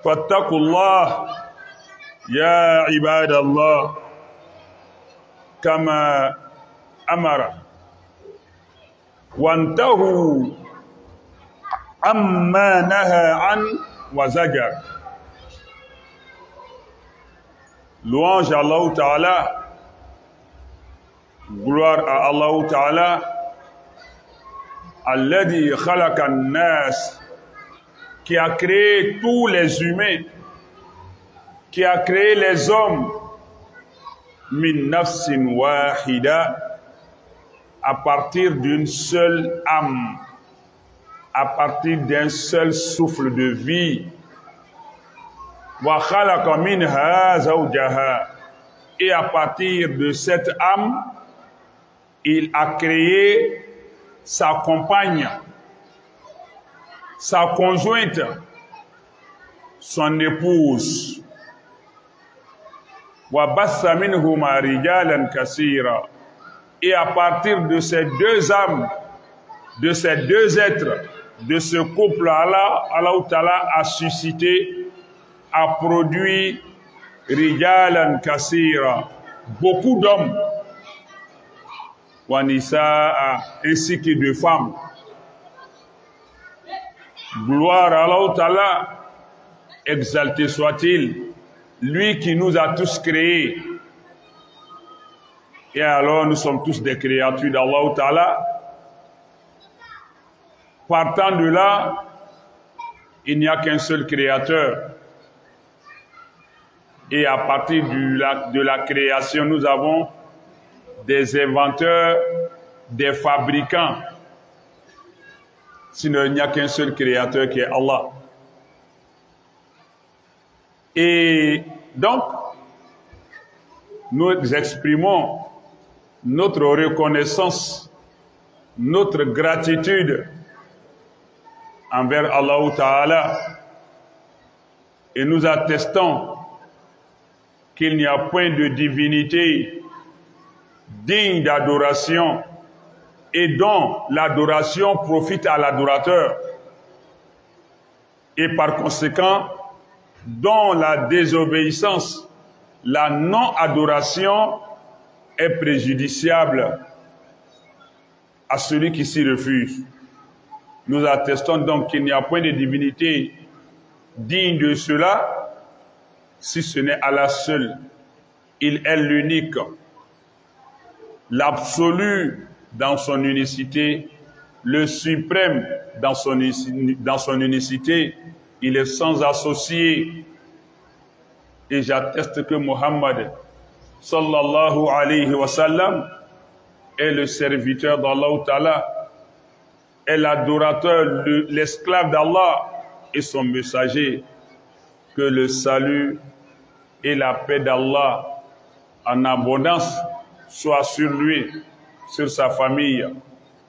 فاتقوا الله يا عباد الله كما أمر وانتهوا عما نهى عنه وزجر. Louange à Allah Ta'ala, gloire à Allah Ta'ala, Alladhi khalaqa an-nas, qui a créé tous les humains, qui a créé les hommes, min nafsin wahida, à partir d'une seule âme, à partir d'un seul souffle de vie. Wa khalaqa minha zawjaha, et à partir de cette âme, il a créé sa compagne, sa conjointe, son épouse. Wa bassa minhuma rijalan kaseera, et à partir de ces deux âmes, de ces deux êtres, de ce couple-là, Allah Ta'ala a suscité, a produit rijalan kaseera, beaucoup d'hommes, wa nisaa, ainsi que de femmes. Gloire à Allah Ta'ala, exalté soit-il, lui qui nous a tous créés. Et alors nous sommes tous des créatures d'Allah Ta'ala. Partant de là, il n'y a qu'un seul créateur. Et à partir de la création, nous avons des inventeurs, des fabricants. Sinon, il n'y a qu'un seul créateur qui est Allah. Et donc, nous exprimons notre reconnaissance, notre gratitude envers Allah Ta'ala, et nous attestons qu'il n'y a point de divinité digne d'adoration et dont l'adoration profite à l'adorateur, et par conséquent dont la désobéissance, la non-adoration est préjudiciable à celui qui s'y refuse. Nous attestons donc qu'il n'y a point de divinité digne de cela, si ce n'est Allah seul. Il est l'unique, l'absolu dans son unicité, le suprême dans son unicité. Il est sans associé. Et j'atteste que Muhammad sallallahu alayhi wa sallam est le serviteur d'Allah Ta'ala, est l'adorateur, l'esclave d'Allah et son messager. Que le salut et la paix d'Allah en abondance soient sur lui, sur sa famille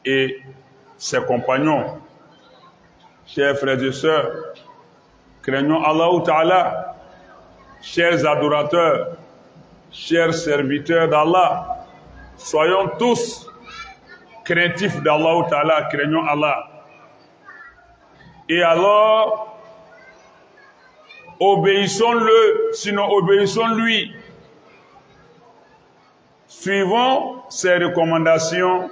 et ses compagnons. Chers frères et sœurs, craignons Allah Ta'ala, chers adorateurs, chers serviteurs d'Allah, soyons tous craintifs d'Allah Ta'ala, craignons Allah. Et alors, obéissons-le, sinon obéissons-lui. Suivons ses recommandations,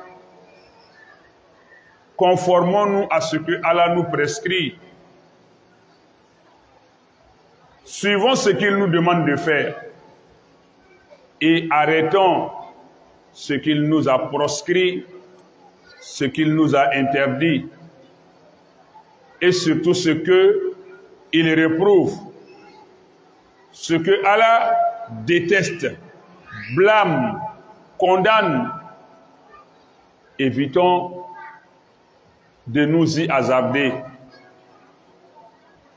conformons-nous à ce que Allah nous prescrit. Suivons ce qu'il nous demande de faire et arrêtons ce qu'il nous a proscrit, ce qu'il nous a interdit et surtout ce qu'il réprouve, ce que Allah déteste, blâme, condamne. Évitons de nous y hasarder.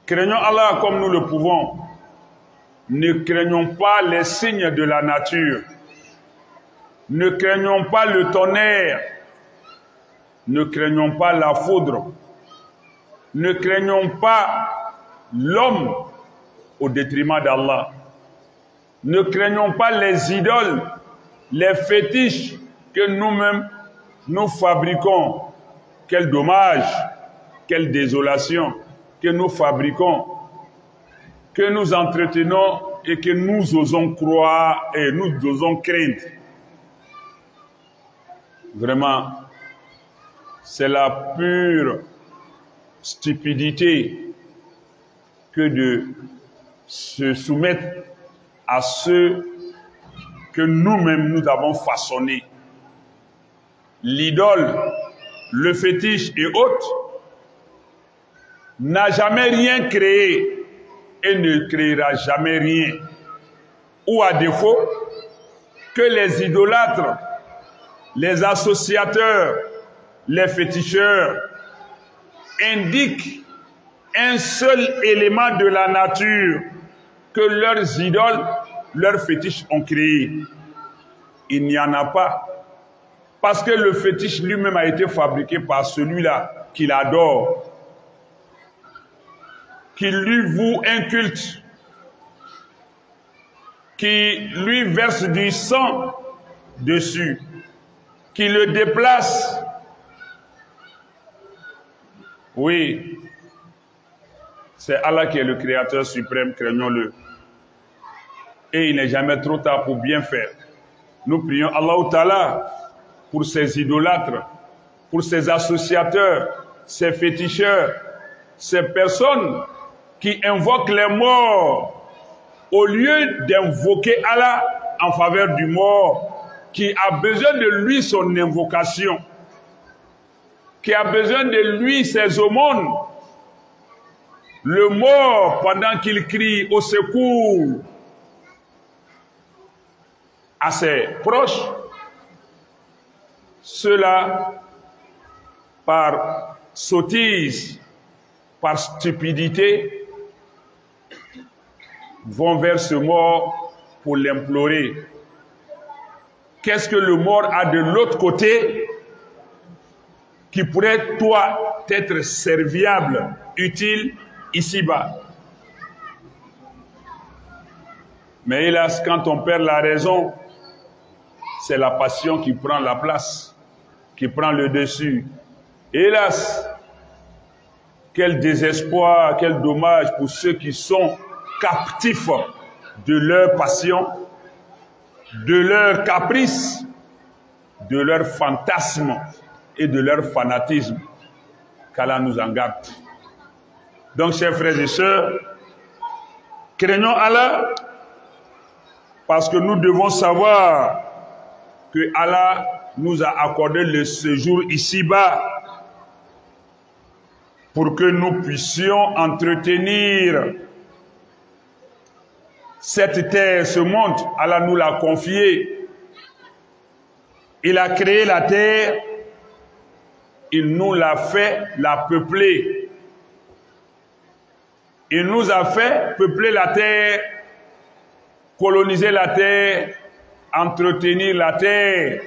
Craignons Allah comme nous le pouvons. Ne craignons pas les signes de la nature. Ne craignons pas le tonnerre. Ne craignons pas la foudre. Ne craignons pas l'homme au détriment d'Allah. Ne craignons pas les idoles, les fétiches que nous-mêmes nous fabriquons. Quel dommage, quelle désolation que nous fabriquons que nous entretenons et que nous osons croire et nous osons craindre. Vraiment, c'est la pure stupidité que de se soumettre à ceux que nous-mêmes nous avons façonnés. L'idole, le fétiche et autres n'a jamais rien créé et ne créera jamais rien. Ou à défaut, que les idolâtres, les associateurs, les féticheurs indiquent un seul élément de la nature que leurs idoles, leurs fétiches ont créé. Il n'y en a pas. Parce que le fétiche lui-même a été fabriqué par celui-là qu'il adore, qui lui voue un culte, qui lui verse du sang dessus, qui le déplace. Oui, c'est Allah qui est le Créateur suprême, craignons-le. Et il n'est jamais trop tard pour bien faire. Nous prions Allah Ta'ala pour ces idolâtres, pour ces associateurs, ces féticheurs, ces personnes qui invoquent les morts au lieu d'invoquer Allah en faveur du mort, qui a besoin de lui son invocation, qui a besoin de lui ses aumônes. Le mort, pendant qu'il crie au secours à ses proches, ceux-là, par sottise, par stupidité, vont vers ce mort pour l'implorer. Qu'est-ce que le mort a de l'autre côté qui pourrait, toi, être serviable, utile, ici-bas? Mais hélas, quand on perd la raison, c'est la passion qui prend la place, qui prend le dessus. Hélas, quel désespoir, quel dommage pour ceux qui sont captifs de leur passion, de leur caprice, de leur fantasme et de leur fanatisme. Qu'Allah nous en garde. Donc, chers frères et sœurs, craignons Allah, parce que nous devons savoir que Allah nous a accordé le séjour ici-bas pour que nous puissions entretenir cette terre, ce monde. Allah nous l'a confié. Il a créé la terre, il nous l'a fait la peupler. Il nous a fait peupler la terre, coloniser la terre, entretenir la terre.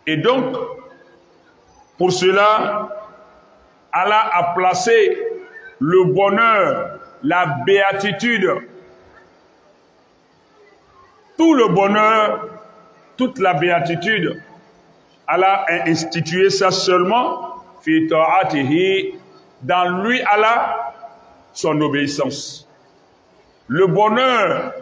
Et donc, pour cela, Allah a placé le bonheur, la béatitude, tout le bonheur, toute la béatitude. Allah a institué ça seulement, fi ta'atihi, dans lui Allah, son obéissance. Le bonheur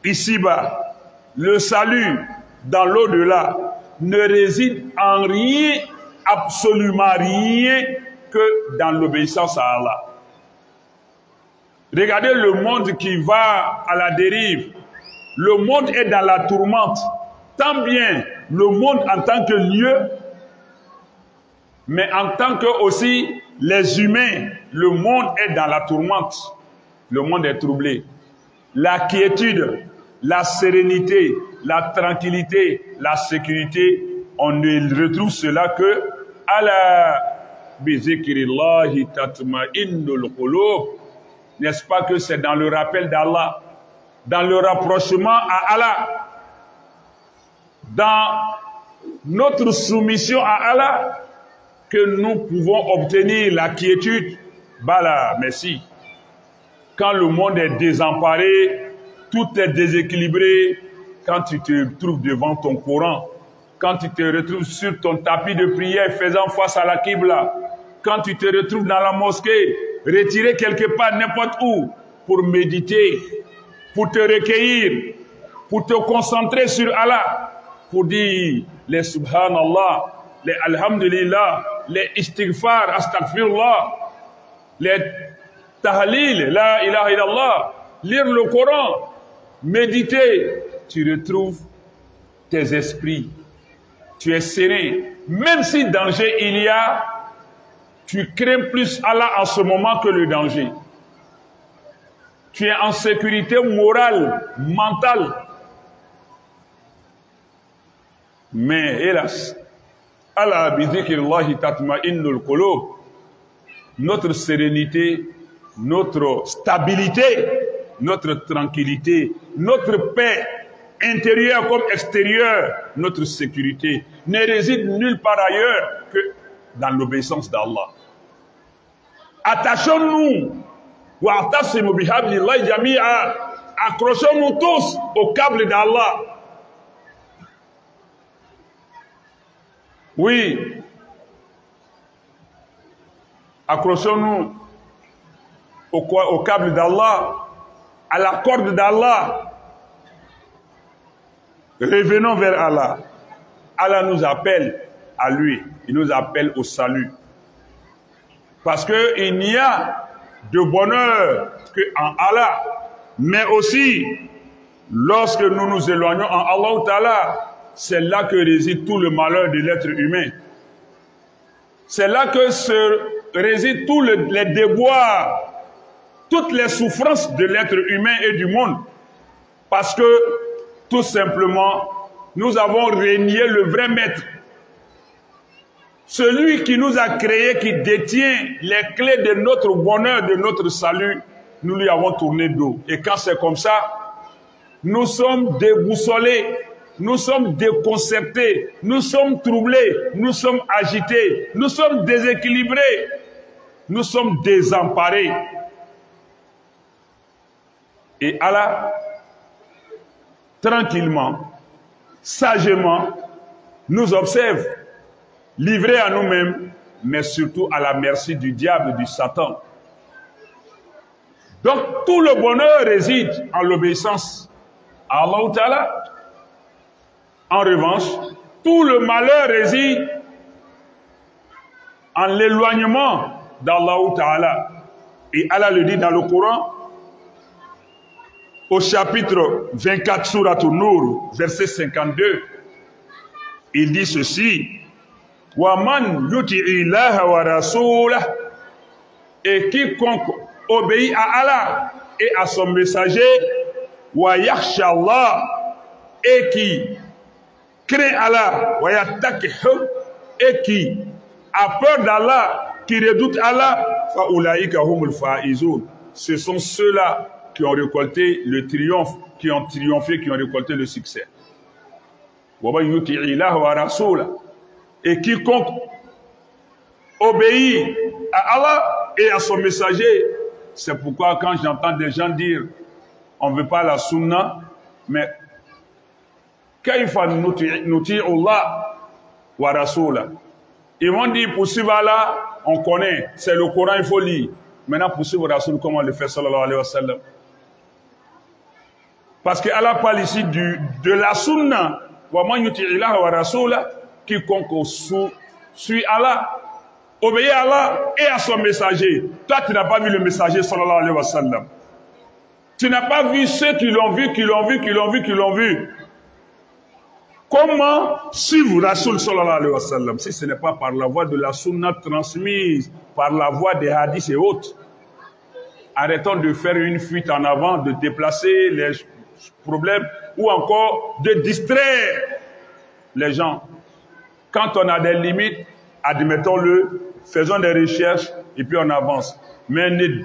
ici-bas, le salut dans l'au-delà, ne réside en rien, absolument rien, que dans l'obéissance à Allah. Regardez le monde qui va à la dérive. Le monde est dans la tourmente. Tant bien le monde en tant que lieu, mais en tant que aussi les humains, le monde est dans la tourmente. Le monde est troublé. La quiétude, la sérénité, la tranquillité, la sécurité, on ne retrouve cela que ala bi zikrillahi tatma'innul qulub. N'est-ce pas que c'est dans le rappel d'Allah, dans le rapprochement à Allah, dans notre soumission à Allah, que nous pouvons obtenir la quiétude. Bala, merci. Quand le monde est désemparé, tout est déséquilibré, quand tu te trouves devant ton Coran, quand tu te retrouves sur ton tapis de prière faisant face à la Qibla, quand tu te retrouves dans la mosquée, retirer quelque part, n'importe où, pour méditer, pour te recueillir, pour te concentrer sur Allah, pour dire les subhanallah, les alhamdulillah, les istighfar, astaghfirullah, les tahlil, la ilaha illallah, lire le Coran, méditer, tu retrouves tes esprits, tu es serein. Même si danger il y a, tu crains plus Allah en ce moment que le danger. Tu es en sécurité morale, mentale. Mais hélas, Allah bizikrillahi tatma'innul qulub, notre sérénité, notre stabilité, notre tranquillité, notre paix intérieure comme extérieure, notre sécurité ne réside nulle part ailleurs que dans l'obéissance d'Allah. Attachons-nous, accrochons-nous tous au câble d'Allah. Oui, accrochons-nous au câble d'Allah, à la corde d'Allah. Revenons vers Allah. Allah nous appelle à lui. Il nous appelle au salut. Parce qu'il n'y a de bonheur qu'en Allah. Mais aussi, lorsque nous nous éloignons en Allah Ta'ala, c'est là que réside tout le malheur de l'être humain. C'est là que réside tous les déboires, toutes les souffrances de l'être humain et du monde. Parce que, tout simplement, nous avons renié le vrai maître. Celui qui nous a créés, qui détient les clés de notre bonheur, de notre salut, nous lui avons tourné dos. Et quand c'est comme ça, nous sommes déboussolés, nous sommes déconcertés, nous sommes troublés, nous sommes agités, nous sommes déséquilibrés, nous sommes désemparés. Et Allah, tranquillement, sagement, nous observe, livrés à nous-mêmes, mais surtout à la merci du diable et du Satan. Donc, tout le bonheur réside en l'obéissance à Allah Ta'ala. En revanche, tout le malheur réside en l'éloignement d'Allah Ta'ala. Et Allah le dit dans le Coran, au chapitre 24, Surat An-Nur, verset 52, il dit ceci, « Waman yuti'i Allaha wa rasulahu » et quiconque obéit à Allah et à son messager, « Wa yakhsha Allah » et qui craint Allah, « Wa yattaqihu » et qui a peur d'Allah, qui redoute Allah, « Fa ulaika humul faizun » ce sont ceux-là qui ont récolté le triomphe, qui ont triomphé, qui ont récolté le succès. Et quiconque obéit à Allah et à son messager, c'est pourquoi quand j'entends des gens dire on ne veut pas la sunna, mais ils vont dire pour suivre Allah, on connaît, c'est le Coran, il faut lire. Maintenant pour suivre Rasoul, comment on le fait, sallallahu alayhi wa sallam? Parce qu'Allah parle ici de la sunna. Quiconque suit Allah, obéit à Allah et à son messager. Toi, tu n'as pas vu le messager, sallallahu alayhi wa sallam. Tu n'as pas vu ceux qui l'ont vu, qui l'ont vu, qui l'ont vu, qui l'ont vu. Comment suivre Rasoul, sallallahu alayhi wa sallam, si ce n'est pas par la voie de la sunna transmise, par la voie des hadiths et autres? Arrêtons de faire une fuite en avant, de déplacer les problèmes ou encore de distraire les gens. Quand on a des limites, admettons-le, faisons des recherches et puis on avance. Mais ne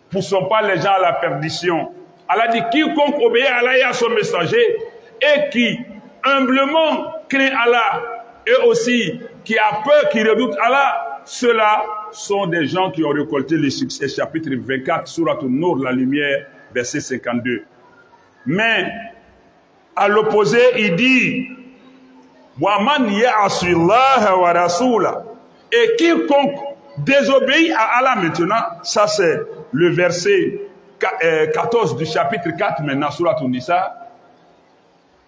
poussons pas les gens à la perdition. Allah dit, quiconque obéit à Allah et à son messager et qui humblement craint Allah et aussi qui a peur, qui redoute Allah, ceux-là sont des gens qui ont récolté le succès. Chapitre 24, Surat An-Nur, la lumière, verset 52. Mais, à l'opposé, il dit, « Waman ya'asillaha wa rasula » et quiconque désobéir à Allah maintenant, ça c'est le verset 14 du chapitre 4 maintenant, Surat An-Nisa.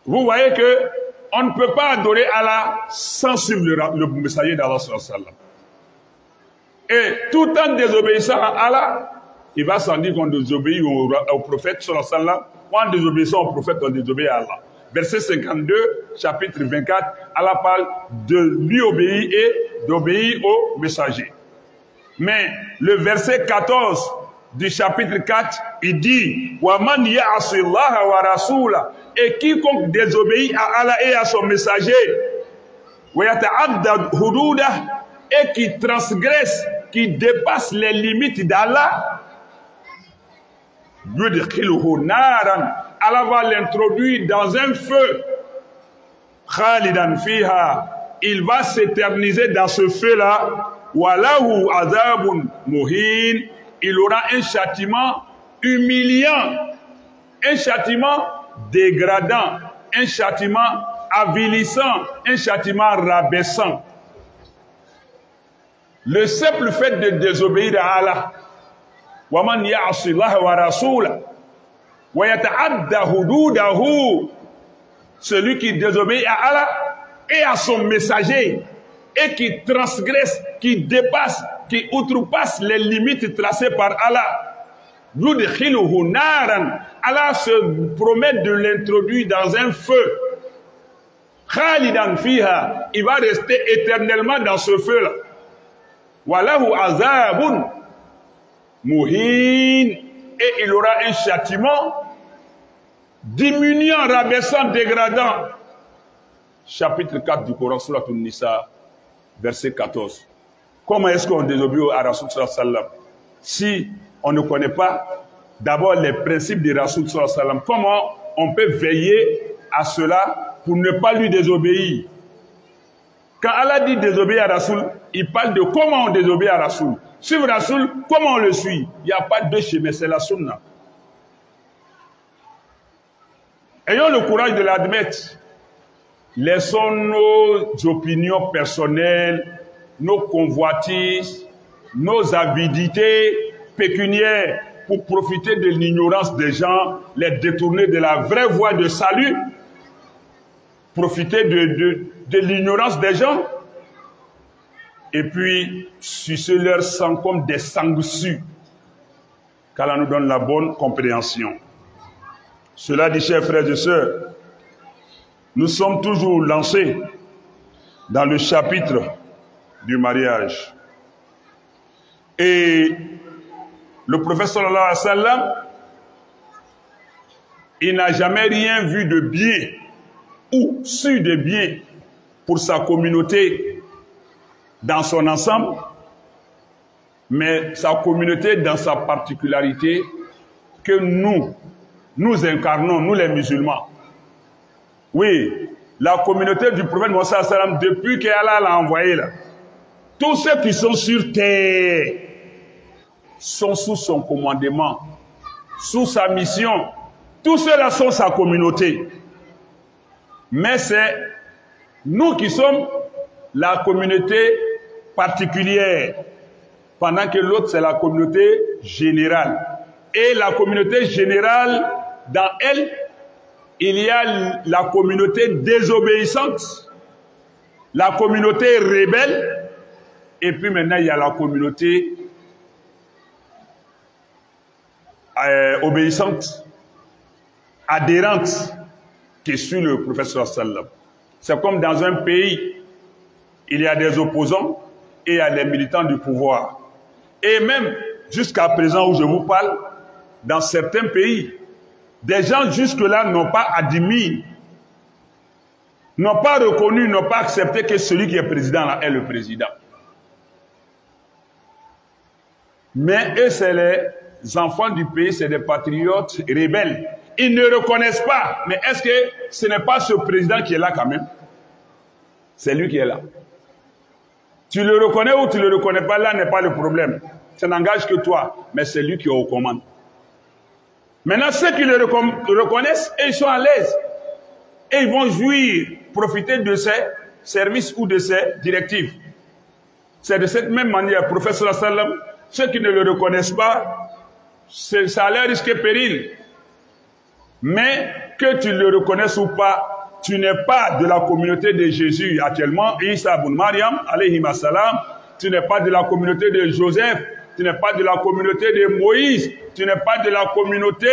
Vous voyez que on ne peut pas adorer Allah sans suivre le messager d'Allah sallallahu alayhi wa sallam. Et tout en désobéissant à Allah, il va sans dire qu'on désobéit au prophète sallallahu alayhi wa sallam, ou en désobéissant au prophète, on désobéit à Allah. Verset 52, chapitre 24, Allah parle de lui obéir et d'obéir au messager. Mais le verset 14 du chapitre 4, il dit « Waman ya'asillaha wa rasula » et quiconque désobéit à Allah et à son messager, « Wa yata'adda hududah » et qui transgresse, qui dépasse les limites d'Allah, « Yudkhiluhu naran » Allah va l'introduire dans un feu. Khalidan fiha, il va s'éterniser dans ce feu-là. Walahu azabun muhin, il aura un châtiment humiliant, un châtiment dégradant, un châtiment avilissant, un châtiment rabaissant. Le simple fait de désobéir à Allah, waman ya'si Allah wa rasula, wa yata'adda hududahu, celui qui désobéit à Allah et à son messager et qui transgresse, qui dépasse, qui outrepasse les limites tracées par Allah. Yudkhiluhu naran, Allah se promet de l'introduire dans un feu. Khalidan fiha, il va rester éternellement dans ce feu-là. Walahu azabun muhin, et il aura un châtiment diminuant, rabaissant, dégradant. Chapitre 4 du Coran, Surat An-Nisa, verset 14. Comment est-ce qu'on désobéit à Rasoul sallallahu alayhi wa sallam si on ne connaît pas d'abord les principes de Rasoul sallallahu alayhi wa sallam? Comment on peut veiller à cela pour ne pas lui désobéir? Quand Allah dit désobéir à Rasoul, il parle de comment on désobéit à Rasoul. Suivre Rasoul, comment on le suit? Il n'y a pas de chemin, c'est la sunna. Ayons le courage de l'admettre. Laissons nos opinions personnelles, nos convoitises, nos avidités pécuniaires pour profiter de l'ignorance des gens, les détourner de la vraie voie de salut, profiter de l'ignorance des gens, et puis sucer leur sang comme des sangsues, qu'Allah nous donne la bonne compréhension. Cela dit, chers frères et sœurs, nous sommes toujours lancés dans le chapitre du mariage. Et le prophète sallallahu alayhi wa sallam, il n'a jamais rien vu de bien ou su de bien pour sa communauté dans son ensemble, mais sa communauté dans sa particularité que nous incarnons, nous les musulmans. Oui, la communauté du prophète Mohammed sallallahu alayhi wa sallam, depuis qu'Allah l'a envoyé là, tous ceux qui sont sur terre sont sous son commandement, sous sa mission. Tous ceux-là sont sa communauté. Mais c'est nous qui sommes la communauté particulière, pendant que l'autre c'est la communauté générale. Et la communauté générale, dans elle, il y a la communauté désobéissante, la communauté rebelle, et puis maintenant il y a la communauté obéissante, adhérente, qui suit le prophète sallallahu alayhi wa sallam. C'est comme dans un pays, il y a des opposants et il y a des militants du pouvoir. Et même jusqu'à présent où je vous parle, dans certains pays, des gens jusque-là n'ont pas admis, n'ont pas reconnu, n'ont pas accepté que celui qui est président là est le président. Mais eux, c'est les enfants du pays, c'est des patriotes rebelles. Ils ne reconnaissent pas. Mais est-ce que ce n'est pas ce président qui est là quand même? C'est lui qui est là. Tu le reconnais ou tu ne le reconnais pas, là n'est pas le problème. Ça n'engage que toi, mais c'est lui qui est aux commandes. Maintenant, ceux qui le reconnaissent, ils sont à l'aise. Et ils vont jouir, profiter de ses services ou de ses directives. C'est de cette même manière, prophète sallallahu alayhi wa sallam, ceux qui ne le reconnaissent pas, ça a leur risque et péril. Mais que tu le reconnaisses ou pas, tu n'es pas de la communauté de Jésus actuellement, Isa ibn Maryam, alayhi salam, tu n'es pas de la communauté de Joseph, tu n'es pas de la communauté de Moïse, tu n'es pas de la communauté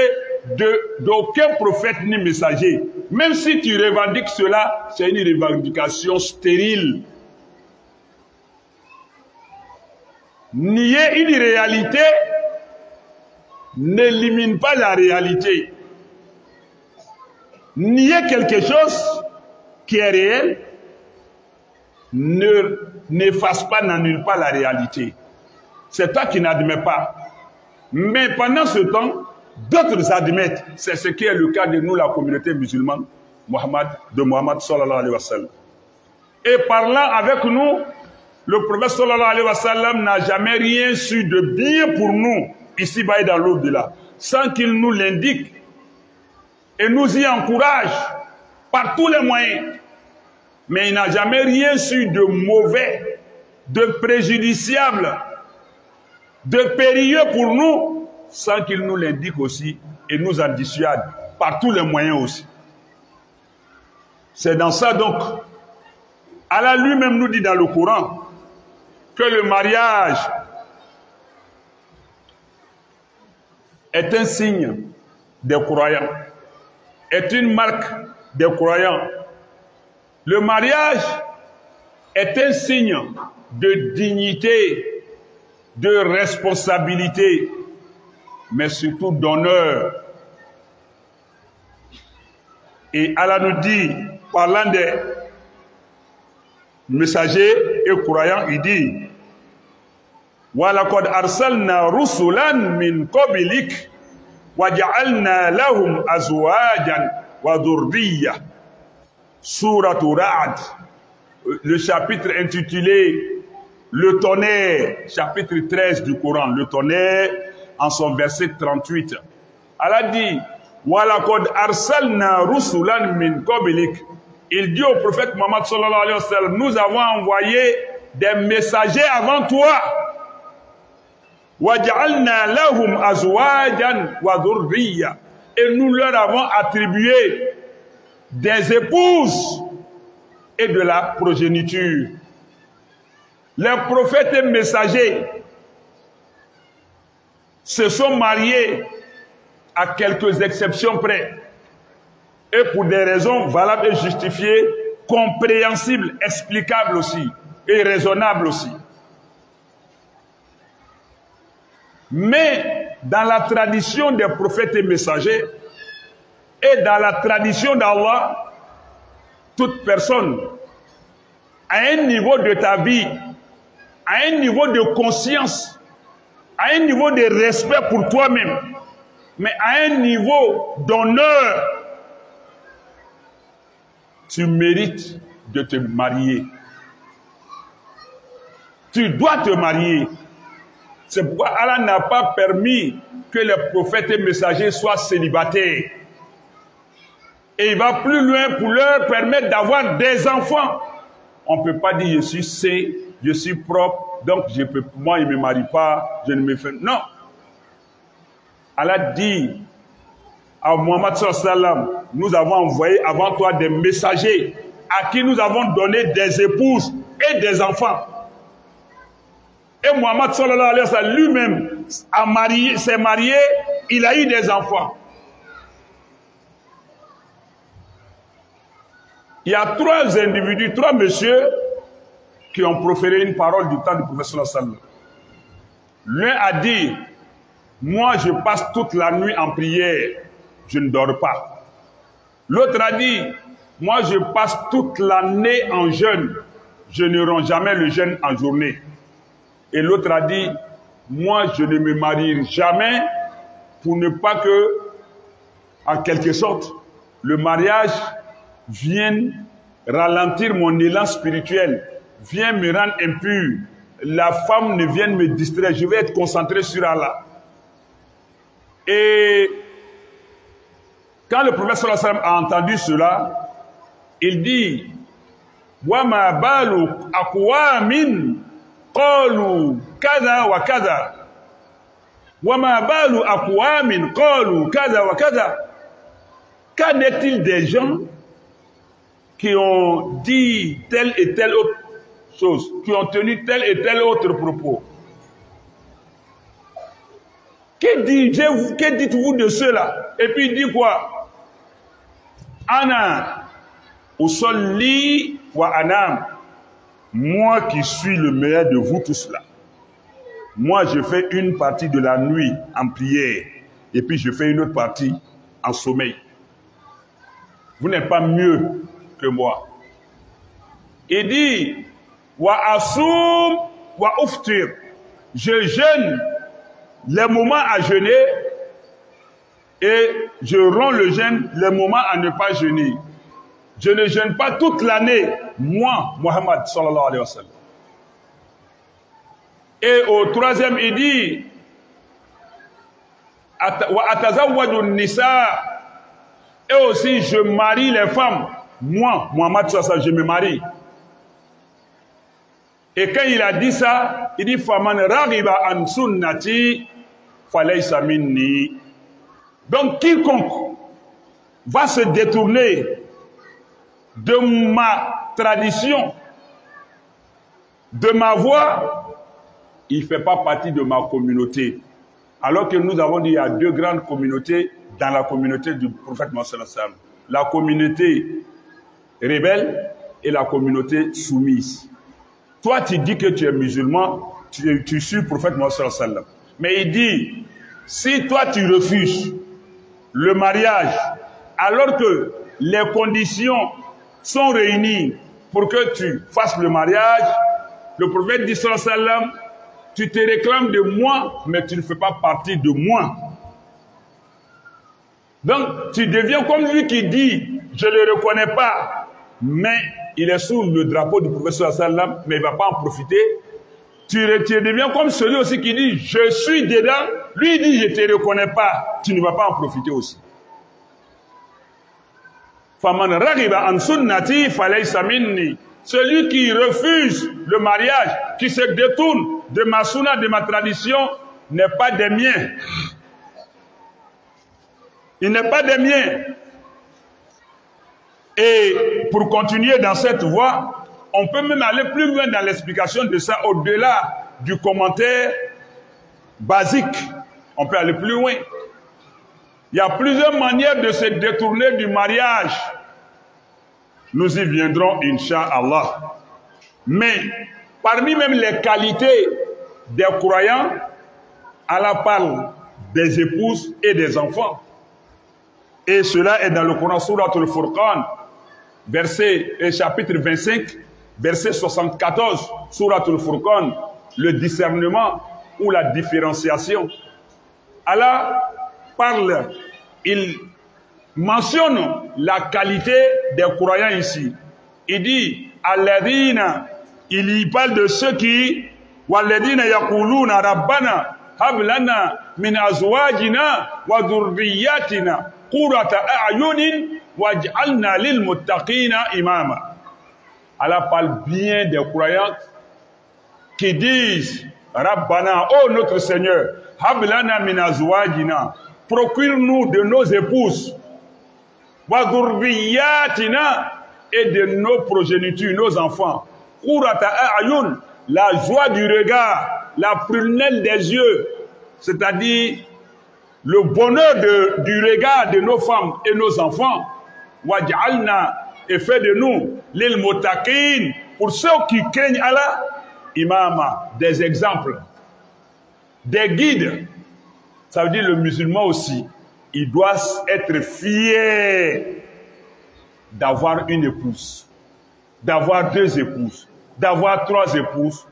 d'aucun prophète ni messager. Même si tu revendiques cela, c'est une revendication stérile. Nier une réalité n'élimine pas la réalité. Nier quelque chose qui est réel n'efface pas, n'annule pas la réalité. C'est toi qui n'admets pas. Mais pendant ce temps, d'autres admettent. C'est ce qui est le cas de nous, la communauté musulmane de Mohammed sallallahu alayhi wa sallam. Et parlant avec nous, le prophète sallallahu alayhi wa sallam n'a jamais rien su de bien pour nous, ici-bas et dans l'au-delà, sans qu'il nous l'indique et nous y encourage par tous les moyens. Mais il n'a jamais rien su de mauvais, de préjudiciable, de périlleux pour nous, sans qu'il nous l'indique aussi et nous en dissuade par tous les moyens aussi. C'est dans ça donc, Allah lui-même nous dit dans le Coran que le mariage est un signe des croyants, est une marque des croyants. Le mariage est un signe de dignité, de responsabilité, mais surtout d'honneur. Et Allah nous dit, parlant des messagers et croyants, il dit وَلَقَدْ أَرْسَلْنَا رُسُلًا مِنْ قَبْلِكَ وَجَعَلْنَا لَهُمْ أَزْوَاجًا وَذُرِّيَّةً. Sourate Ra'd, le chapitre intitulé Le tonnerre, chapitre 13 du Coran, le tonnerre en son verset 38. Allah dit وَلَقَدْ أَرْسَلْنَا رُسُلًا مِنْ قَبْلِكَ. Il dit au prophète Mohammed sallallahu alayhi wa sallam, nous avons envoyé des messagers avant toi. وَجَعَلْنَا لَهُمْ أَزْوَاجًا وَذُرِّيَّةً. Et nous leur avons attribué des épouses et de la progéniture. Les prophètes et messagers se sont mariés à quelques exceptions près. Et pour des raisons valables et justifiées, compréhensibles, explicables aussi, et raisonnables aussi. Mais dans la tradition des prophètes et messagers, et dans la tradition d'Allah, toute personne, à un niveau de ta vie, à un niveau de conscience, à un niveau de respect pour toi-même, mais à un niveau d'honneur, tu mérites de te marier. Tu dois te marier. C'est pourquoi Allah n'a pas permis que les prophètes et messagers soient célibataires. Et il va plus loin pour leur permettre d'avoir des enfants. On ne peut pas dire je suis saint, je suis propre, donc moi je ne me marie pas, je ne me fais... Non. Allah dit à Muhammad sallallahu alayhi wa sallam, nous avons envoyé avant toi des messagers à qui nous avons donné des épouses et des enfants. Et Muhammad sallallahu alayhi wa sallam lui-même s'est marié, il a eu des enfants. Il y a trois individus, trois messieurs qui ont proféré une parole du temps du prophète sallallahu alayhi wa sallam. L'un a dit, moi je passe toute la nuit en prière, je ne dors pas. L'autre a dit, moi je passe toute l'année en jeûne, je ne romps jamais le jeûne en journée. Et l'autre a dit, moi je ne me marierai jamais pour ne pas que, en quelque sorte, le mariage vienne ralentir mon élan spirituel, vienne me rendre impur, la femme ne vienne me distraire, je vais être concentré sur Allah. Et quand le prophète sallallahu alayhi wa sallam a entendu cela, il dit, wa ma balu aqwamin قالوا كذا وكذا وما بال أقوام قالوا كذا وكذا. Qu'en est-il des gens qui ont dit telle et telle autre chose, qui ont tenu tel et tel autre propos? Que dites-vous de cela? Et puis il dit quoi? Ana usolli wa anam. Moi qui suis le meilleur de vous tous là. Moi je fais une partie de la nuit en prière et puis je fais une autre partie en sommeil. Vous n'êtes pas mieux que moi. Il dit wa asum wa uftir. Je jeûne les moments à jeûner et je romps le jeûne les moments à ne pas jeûner. Je ne jeûne pas toute l'année, moi, Muhammad sallallahu alayhi wa sallam. Et au troisième, il dit wa atazawwaju nisa. Et aussi, je marie les femmes. Moi, Muhammad sallallahu alayhi wa sallam, je me marie. Et quand il a dit ça, il dit faman raghiba an sunnati falaysa minni. Donc quiconque va se détourner de ma tradition, de ma voix, il ne fait pas partie de ma communauté. Alors que nous avons dit qu'il y a deux grandes communautés dans la communauté du prophète Mohammed sallallahu alayhi wa sallam. La communauté rebelle et la communauté soumise. Toi, tu dis que tu es musulman, tu suis le prophète Mohammed sallallahu alayhi wa sallam. Mais il dit, si toi tu refuses le mariage, alors que les conditions sont réunies pour que tu fasses le mariage, le prophète dit sallallahu alayhi wa sallam, tu te réclames de moi, mais tu ne fais pas partie de moi. Donc, tu deviens comme lui qui dit, je ne le reconnais pas, mais il est sous le drapeau du prophète sallallahu alayhi wa sallam, mais il ne va pas en profiter. Tu deviens comme celui aussi qui dit, je suis dedans, lui il dit, je ne te reconnais pas, tu ne vas pas en profiter aussi. Faman raghiba an sunnati falaysa minni. Celui qui refuse le mariage, qui se détourne de ma sunna, de ma tradition, n'est pas des miens. Il n'est pas des miens. Et pour continuer dans cette voie, on peut même aller plus loin dans l'explication de ça, au-delà du commentaire basique. On peut aller plus loin. Il y a plusieurs manières de se détourner du mariage. Nous y viendrons, Inch'Allah. Mais parmi même les qualités des croyants, Allah parle des épouses et des enfants. Et cela est dans le Coran, Surat al-Furqan, chapitre 25, verset 74, Surat al-Furqan, le discernement ou la différenciation. Allah parle, il mentionne la qualité des croyants ici. Il dit, Alladhina, il y parle de ceux qui, Walladhina yaquluna rabbana hablana min azwajina wa dhurriyyatina qurrata a'yunin waj'alna lil muttaqina imama. Allah parle bien des croyants qui disent, Rabbana, oh notre Seigneur, hablana min azwajina, procure-nous de nos épouses, wa dhurriyyatina, et de nos progénitures, nos enfants, qurrata a'yun, la joie du regard, la prunelle des yeux, c'est-à-dire le bonheur du regard de nos femmes et nos enfants, waj'alna, et fait de nous lil muttaqin, pour ceux qui craignent Allah, imama, des exemples, des guides. Ça veut dire le musulman aussi, il doit être fier d'avoir une épouse, d'avoir deux épouses, d'avoir trois épouses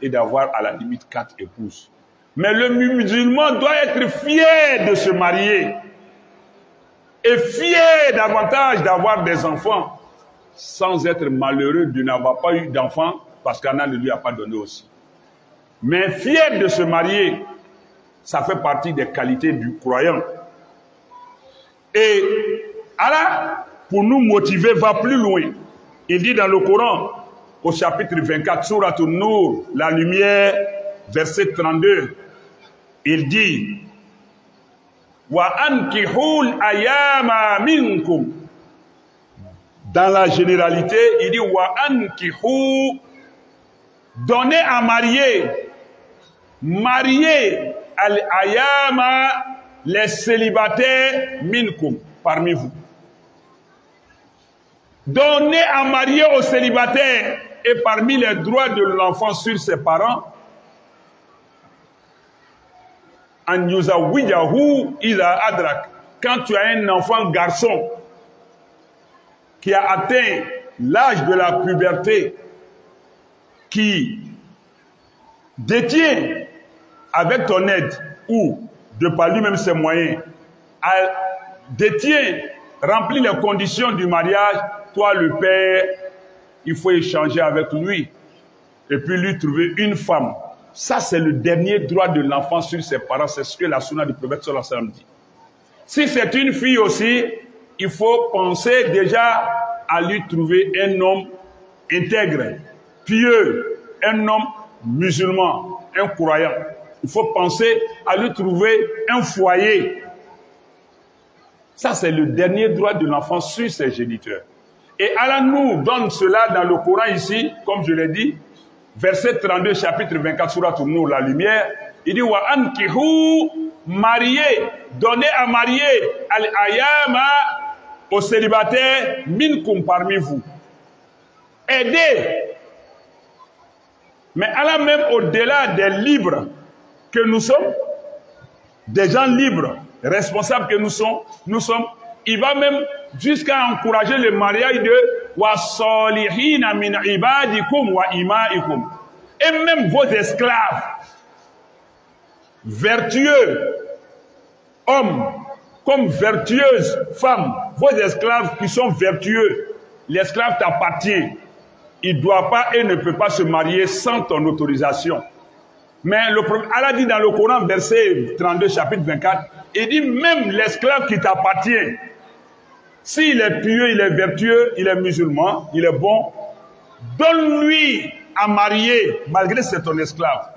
et d'avoir à la limite 4 épouses. Mais le musulman doit être fier de se marier et fier davantage d'avoir des enfants sans être malheureux de n'avoir pas eu d'enfants parce qu'Allah ne lui a pas donné aussi. Mais fier de se marier, ça fait partie des qualités du croyant. Et Allah, pour nous motiver, va plus loin. Il dit dans le Coran, au chapitre 24, Surat An-Nur, la lumière, verset 32, il dit Wa ankihul ayama minkum. Dans la généralité, il dit Wa ankihu, donnez à marier al-ayama, les célibataires minkum, parmi vous. Donnez à marier aux célibataires. Et parmi les droits de l'enfant sur ses parents, an yuzawijahu ila adrak. Quand tu as un enfant garçon qui a atteint l'âge de la puberté, qui détient avec ton aide ou de par lui-même ses moyens, détient, remplit les conditions du mariage, toi le père, il faut échanger avec lui et puis lui trouver une femme. Ça, c'est le dernier droit de l'enfant sur ses parents. C'est ce que la sunna du prophète sallallahu alayhi wa sallam dit. Si c'est une fille aussi, il faut penser déjà à lui trouver un homme intègre, pieux, un homme musulman, un croyant. Il faut penser à lui trouver un foyer. Ça, c'est le dernier droit de l'enfant sur ses géniteurs. Et Allah nous donne cela dans le Coran ici, comme je l'ai dit, verset 32, chapitre 24, Surat An-Nur, la lumière. Il dit Wa ankihu, marier, donner à marier al-ayama aux célibataires minkum parmi vous. Aider. Mais Allah même au-delà des libres que nous sommes, des gens libres, responsables que nous sommes, il va même jusqu'à encourager le mariage de wa salihina min ibadikum wa imaikum. Et même vos esclaves, vertueux hommes, comme vertueuses femmes, vos esclaves qui sont vertueux, l'esclave t'appartient. Il ne doit pas et ne peut pas se marier sans ton autorisation. Mais le prophète Allah dit dans le Coran, verset 32, chapitre 24, il dit même l'esclave qui t'appartient, s'il est pieux, il est vertueux, il est musulman, il est bon, donne-lui à marier, malgré que c'est ton esclave.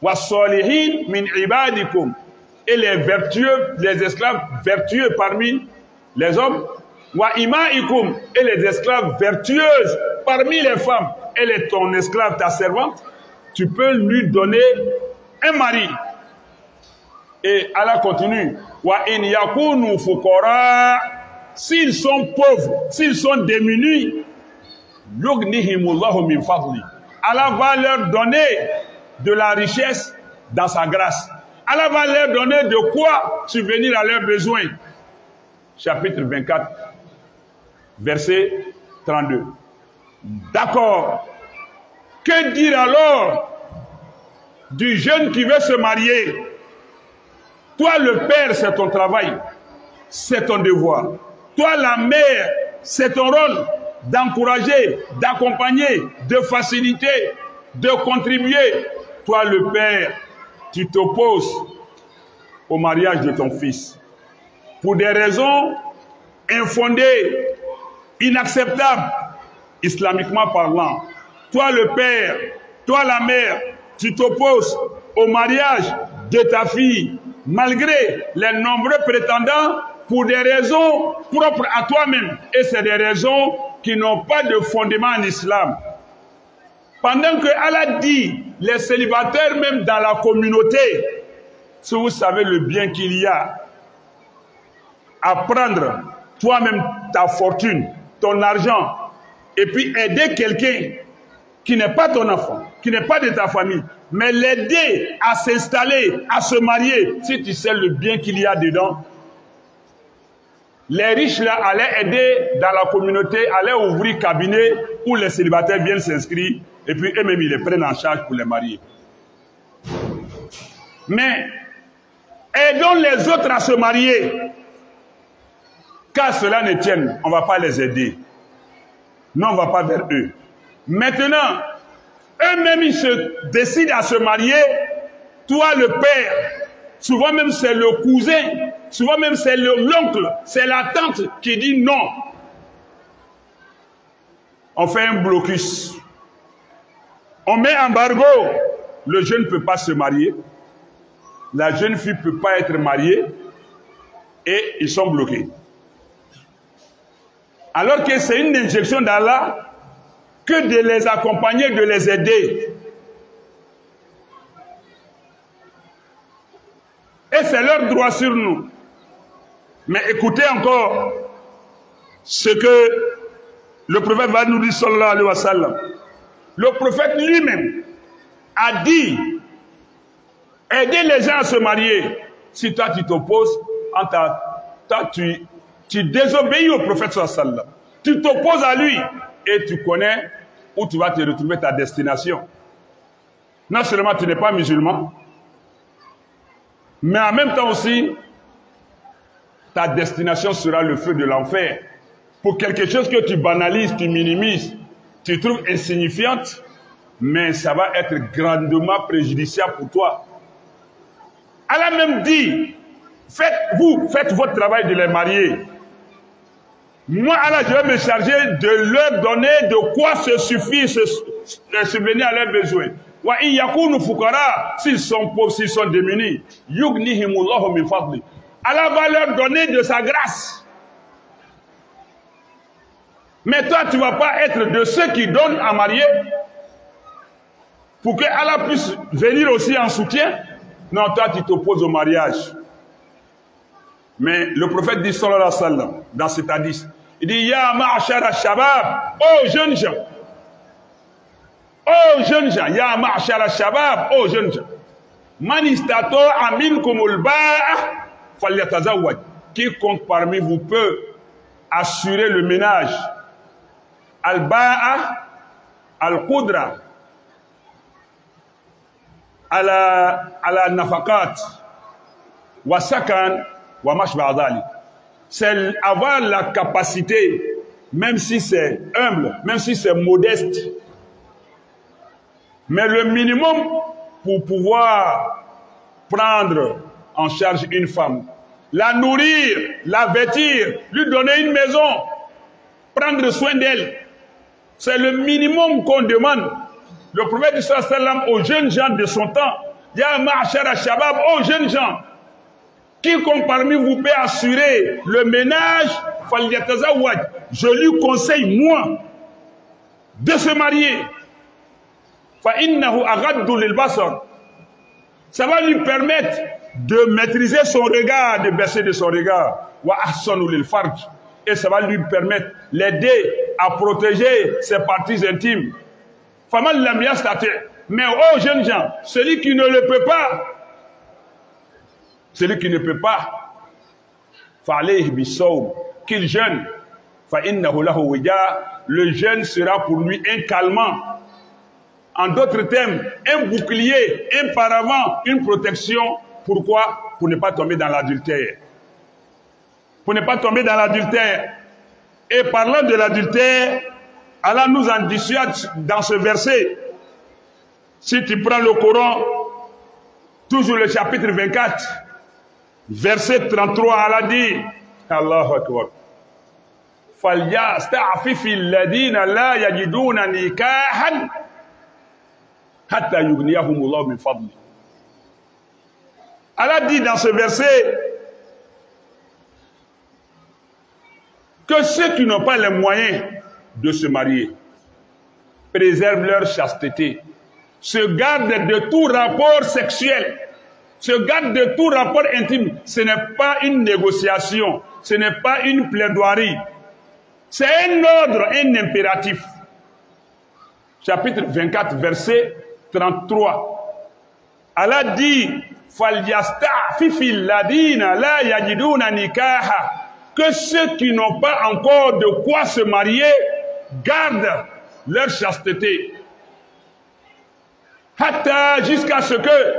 Wa salihin min ibadikum. Et les vertueux, les esclaves vertueux parmi les hommes. Wa imaikum. Et les esclaves vertueuses parmi les femmes. Elle est ton esclave, ta servante. Tu peux lui donner un mari. Et Allah continue. Wa in yakunu fukara. S'ils sont pauvres, s'ils sont démunis, yughnihimullahu min fadli. Allah va leur donner de la richesse dans sa grâce. Allah va leur donner de quoi subvenir à leurs besoins. Chapitre 24, verset 32. D'accord. Que dire alors du jeune qui veut se marier? Toi, le père, c'est ton travail, c'est ton devoir. Toi, la mère, c'est ton rôle d'encourager, d'accompagner, de faciliter, de contribuer. Toi, le père, tu t'opposes au mariage de ton fils pour des raisons infondées, inacceptables, islamiquement parlant. Toi, le père, toi, la mère, tu t'opposes au mariage de ta fille, malgré les nombreux prétendants, pour des raisons propres à toi-même. Et c'est des raisons qui n'ont pas de fondement en islam. Pendant que Allah dit, les célibataires même dans la communauté, si vous savez le bien qu'il y a à prendre toi-même ta fortune, ton argent, et puis aider quelqu'un qui n'est pas ton enfant, qui n'est pas de ta famille, mais l'aider à s'installer, à se marier, si tu sais le bien qu'il y a dedans. Les riches là allaient aider dans la communauté, allaient ouvrir cabinet où les célibataires viennent s'inscrire et puis eux-mêmes ils les prennent en charge pour les marier. Mais aidons les autres à se marier. Car cela ne tienne, on ne va pas les aider. Non, on ne va pas vers eux. Maintenant, eux-mêmes ils se décident à se marier. Toi le père, souvent même c'est le cousin, souvent même c'est l'oncle, c'est la tante qui dit non. On fait un blocus. On met embargo. Le jeune ne peut pas se marier. La jeune fille ne peut pas être mariée. Et ils sont bloqués. Alors que c'est une injection d'Allah que de les accompagner, de les aider. Et c'est leur droit sur nous. Mais écoutez encore ce que le prophète va nous dire, sallallahu alayhi wa sallam. Le prophète lui-même a dit, aider les gens à se marier. Si toi tu t'opposes, tu désobéis au prophète sallallahu alayhi wa sallam. Tu t'opposes à lui et tu connais où tu vas te retrouver ta destination. Non seulement tu n'es pas musulman, mais en même temps aussi, ta destination sera le feu de l'enfer. Pour quelque chose que tu banalises, tu minimises, tu trouves insignifiante, mais ça va être grandement préjudiciable pour toi. Allah même dit, faites votre travail de les marier. Moi, Allah, je vais me charger de leur donner de quoi se suffire, subvenir à leurs besoins. S'ils sont pauvres, s'ils sont démunis, Allah va leur donner de sa grâce. Mais toi, tu ne vas pas être de ceux qui donnent à marier pour que Allah puisse venir aussi en soutien. Non, toi, tu t'opposes au mariage. Mais le prophète dit, sallallahu alayhi wa sallam, dans cet hadith, il dit, Ya ma'ashara al-shabab, oh jeunes gens, oh jeunes gens, Ya ma'ashara al-shabab, oh jeunes gens, man istato aminkumul ba'a falyatazawwaj. Quiconque parmi vous peut assurer le ménage, al-ba'a, al-qudra, ala nafakat, wa sakan, wa mashba dhalik. C'est avoir la capacité, même si c'est humble, même si c'est modeste, mais le minimum pour pouvoir prendre en charge une femme, la nourrir, la vêtir, lui donner une maison, prendre soin d'elle. C'est le minimum qu'on demande. Le prophète sallallahu alayhi wa sallam aux jeunes gens de son temps, Ya ma'ashara shabab, aux jeunes gens, quiconque parmi vous peut assurer le ménage, je lui conseille, moi, de se marier. Ça va lui permettre de maîtriser son regard, de baisser de son regard. Et ça va lui permettre, l'aider à protéger ses parties intimes. Mais aux jeunes gens, celui qui ne le peut pas, celui qui ne peut pas, qu'il jeûne, le jeûne sera pour lui un calmant. En d'autres termes, un bouclier, un paravent, une protection. Pourquoi? Pour ne pas tomber dans l'adultère. Pour ne pas tomber dans l'adultère. Et parlant de l'adultère, Allah nous en dissuade dans ce verset. Si tu prends le Coran, toujours le chapitre 24, verset 33, Allah dit, Allahu Akbar, فَلْيَسْتَعْفِفِ الَّذِينَ لَا يَجِدُونَ نِكَاحًا حَتَّى يُغْنِيَهُمُ اللَّهُ مِنْ فَضْلِهِ. Allah dit dans ce verset que ceux qui n'ont pas les moyens de se marier préservent leur chasteté, se gardent de tout rapport sexuel, se gardent de tout rapport intime. Ce n'est pas une négociation, ce n'est pas une plaidoirie, c'est un ordre, un impératif. Chapitre 24, verset 33. Allah dit, que ceux qui n'ont pas encore de quoi se marier gardent leur chasteté. Hatta, jusqu'à ce que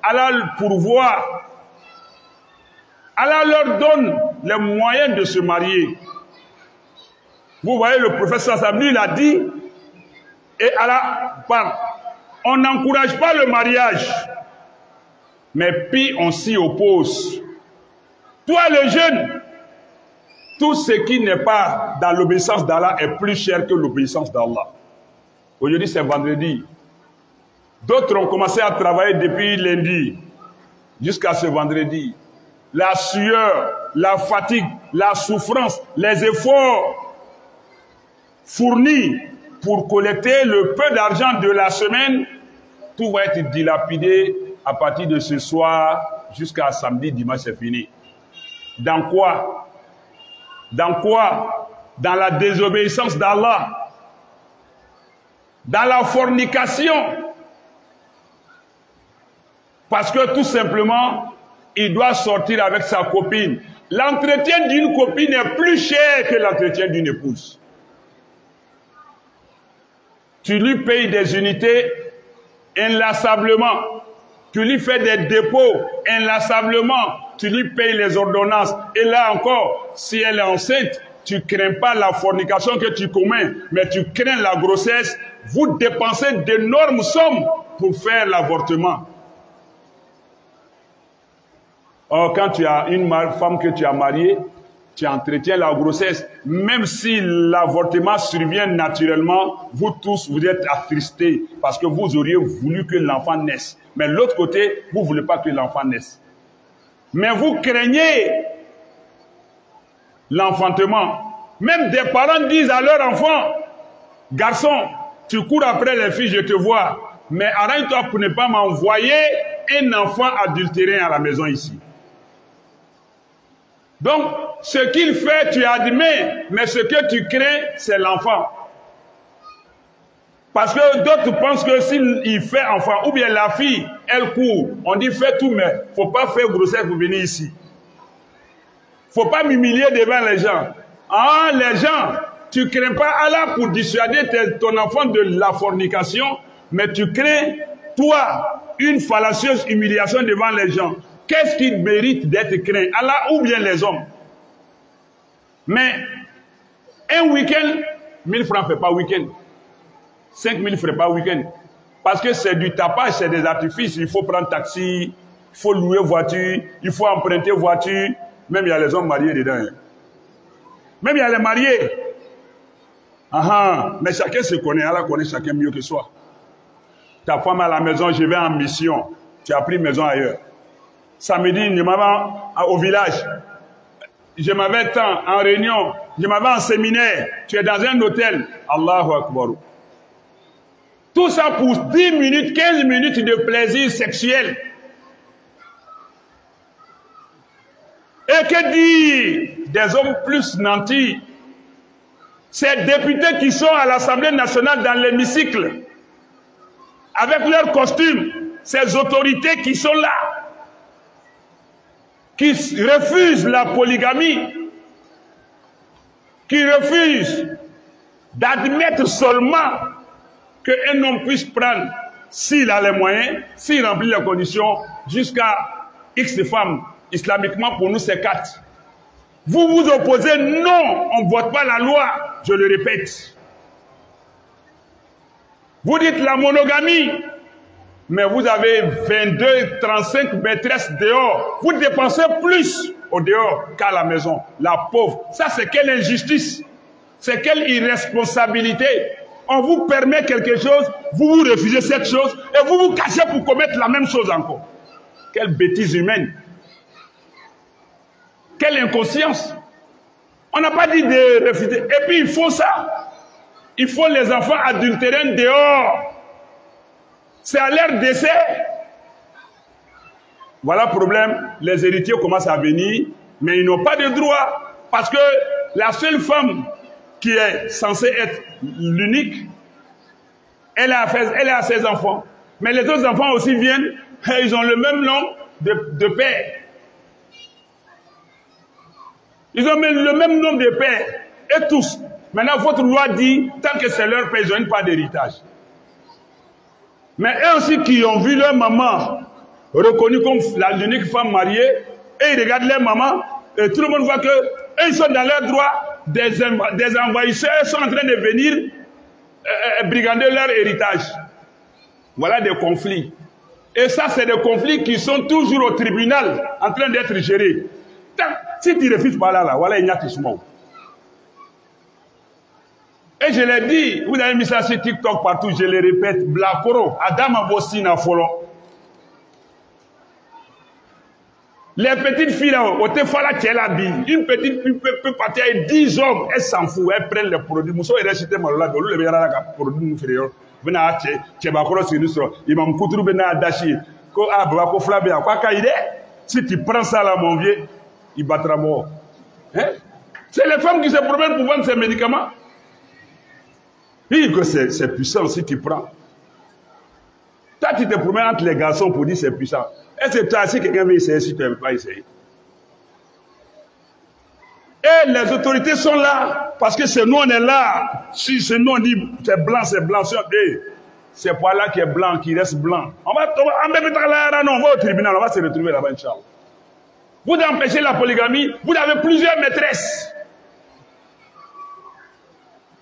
Allah pourvoit, Allah leur donne les moyens de se marier. Vous voyez, le prophète sallallahu il a dit, et Allah parle, on n'encourage pas le mariage, mais puis on s'y oppose. Toi le jeune, tout ce qui n'est pas dans l'obéissance d'Allah est plus cher que l'obéissance d'Allah. Aujourd'hui, c'est vendredi. D'autres ont commencé à travailler depuis lundi jusqu'à ce vendredi. La sueur, la fatigue, la souffrance, les efforts fournis pour collecter le peu d'argent de la semaine, tout va être dilapidé à partir de ce soir jusqu'à samedi, dimanche, c'est fini. Dans quoi? Dans quoi? Dans la désobéissance d'Allah, dans la fornication. Parce que tout simplement, il doit sortir avec sa copine. L'entretien d'une copine est plus cher que l'entretien d'une épouse. Tu lui payes des unités inlassablement. Tu lui fais des dépôts inlassablement. Tu lui payes les ordonnances. Et là encore, si elle est enceinte, tu ne crains pas la fornication que tu commets, mais tu crains la grossesse. Vous dépensez d'énormes sommes pour faire l'avortement. Or, quand tu as une femme que tu as mariée, tu entretiens la grossesse. Même si l'avortement survient naturellement, vous tous, vous êtes attristés parce que vous auriez voulu que l'enfant naisse. Mais de l'autre côté, vous ne voulez pas que l'enfant naisse. Mais vous craignez l'enfantement. Même des parents disent à leur enfant, garçon, tu cours après les filles, je te vois. Mais arrête-toi pour ne pas m'envoyer un enfant adultéré à la maison ici. Donc, ce qu'il fait, tu admets, mais ce que tu crains, c'est l'enfant. Parce que d'autres pensent que s'il fait enfant, ou bien la fille, elle court, on dit fais tout, mais il ne faut pas faire grossesse pour venir ici. Il ne faut pas m'humilier devant les gens. Ah, les gens, tu ne crains pas Allah pour dissuader ton enfant de la fornication, mais tu crains, toi, une fallacieuse humiliation devant les gens. Qu'est-ce qui mérite d'être craint? Allah ou bien les hommes? Mais un week-end, 1000 francs ne fait pas week-end. 5000 ne ferait pas week-end. Parce que c'est du tapage, c'est des artifices. Il faut prendre taxi, il faut louer voiture, il faut emprunter voiture. Même il y a les hommes mariés dedans. Hein. Même il y a les mariés. Mais chacun se connaît. Allah connaît chacun mieux que soi. Ta femme à la maison, je vais en mission. Tu as pris maison ailleurs. Samedi, je m'avais au village. Je m'avais tant en réunion. Je m'avais en séminaire. Tu es dans un hôtel. Allahu Akbar. Tout ça pour 10 minutes, 15 minutes de plaisir sexuel. Et que dire des hommes plus nantis? Ces députés qui sont à l'Assemblée nationale dans l'hémicycle, avec leurs costumes, ces autorités qui sont là, qui refusent la polygamie, qui refusent d'admettre seulement qu'un homme puisse prendre, s'il a les moyens, s'il remplit les conditions, jusqu'à X femmes. Islamiquement, pour nous, c'est 4. Vous vous opposez, non, on ne vote pas la loi, je le répète. Vous dites la monogamie, mais vous avez 22, 35 maîtresses dehors. Vous dépensez plus au dehors qu'à la maison. La pauvre. Ça, c'est quelle injustice? C'est quelle irresponsabilité? On vous permet quelque chose, vous vous refusez cette chose, et vous vous cachez pour commettre la même chose encore. Quelle bêtise humaine. Quelle inconscience. On n'a pas dit de refuser. Et puis, il faut ça. Il faut les enfants adultérins dehors. C'est à leur décès. Voilà le problème. Les héritiers commencent à venir, mais ils n'ont pas de droit. Parce que la seule femme qui est censée être l'unique, elle a ses enfants. Mais les autres enfants aussi viennent, et ils ont le même nom de père. Ils ont le même nom de père. Et tous. Maintenant, votre loi dit, tant que c'est leur père, ils n'ont pas d'héritage. Mais eux aussi qui ont vu leur maman reconnue comme l'unique femme mariée, et ils regardent leur maman, et tout le monde voit qu'eux, ils sont dans leurs droits, des envahisseurs sont en train de venir brigander leur héritage. Voilà des conflits. Et ça, c'est des conflits qui sont toujours au tribunal, en train d'être gérés. Si tu refuses pas là, voilà, il y a tout ce monde. Et je l'ai dit, vous avez mis ça sur TikTok partout, je le répète, Blakoro, Adam Abosina Folo. Les petites filles là, au Tefala Tchelabi, une petite fille peut partir avec 10 hommes, elle s'en fout, elle prend les produits. Mousso est récité Malola, le verra la produit inférieur. Venez Tchebakoro sur nous, il m'a m'koutrou bena dashi. Ko abako flabé, quoi kaide? Si tu prends ça là, mon vieux, il battra mort. Hein? C'est les femmes qui se promènent pour vendre ces médicaments. Oui, que c'est puissant si tu prends. Toi, tu te promènes entre les garçons pour dire c'est puissant. Est-ce que toi, si quelqu'un veut essayer, si tu ne veux pas essayer? Et les autorités sont là, parce que c'est nous, on est là. Si c'est nous, on dit c'est blanc, c'est pas là qui est blanc, qui reste blanc. On va au tribunal, on va se retrouver là-bas, Inch'Allah. Vous empêchez la polygamie, vous avez plusieurs maîtresses.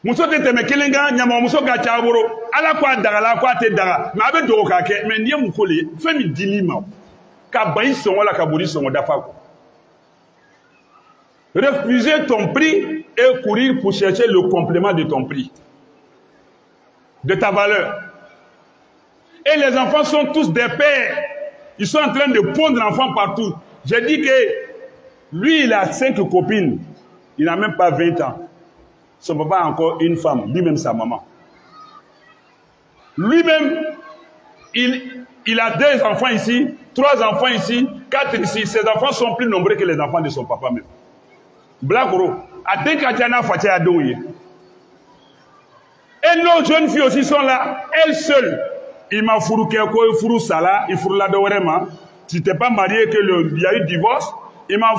Muso te teme kelenga nyama muso ga chaboro ala kwa dagala kwa te daga ma be do ka ke me ndie mukole fe mi dilima ka bayi songo la ka buri songo dafa ko. Refuser ton prix et courir pour chercher le complément de ton prix, de ta valeur. Et les enfants sont tous des pères, ils sont en train de pondre l'enfant partout. J'ai dit que lui il a 5 copines, il n'a même pas 20 ans. Son papa a encore une femme, lui-même sa maman. Lui-même, il a 2 enfants ici, 3 enfants ici, 4 ici. Ses enfants sont plus nombreux que les enfants de son papa même. Blagoro, à Dekatiana Fatia Adouye. Et nos jeunes filles aussi sont là, elles seules. Il m'a fourou Keko, il fourou Sala, il fourou la Dorema. Si tu n'es pas marié, qu'il y a eu divorce, il m'a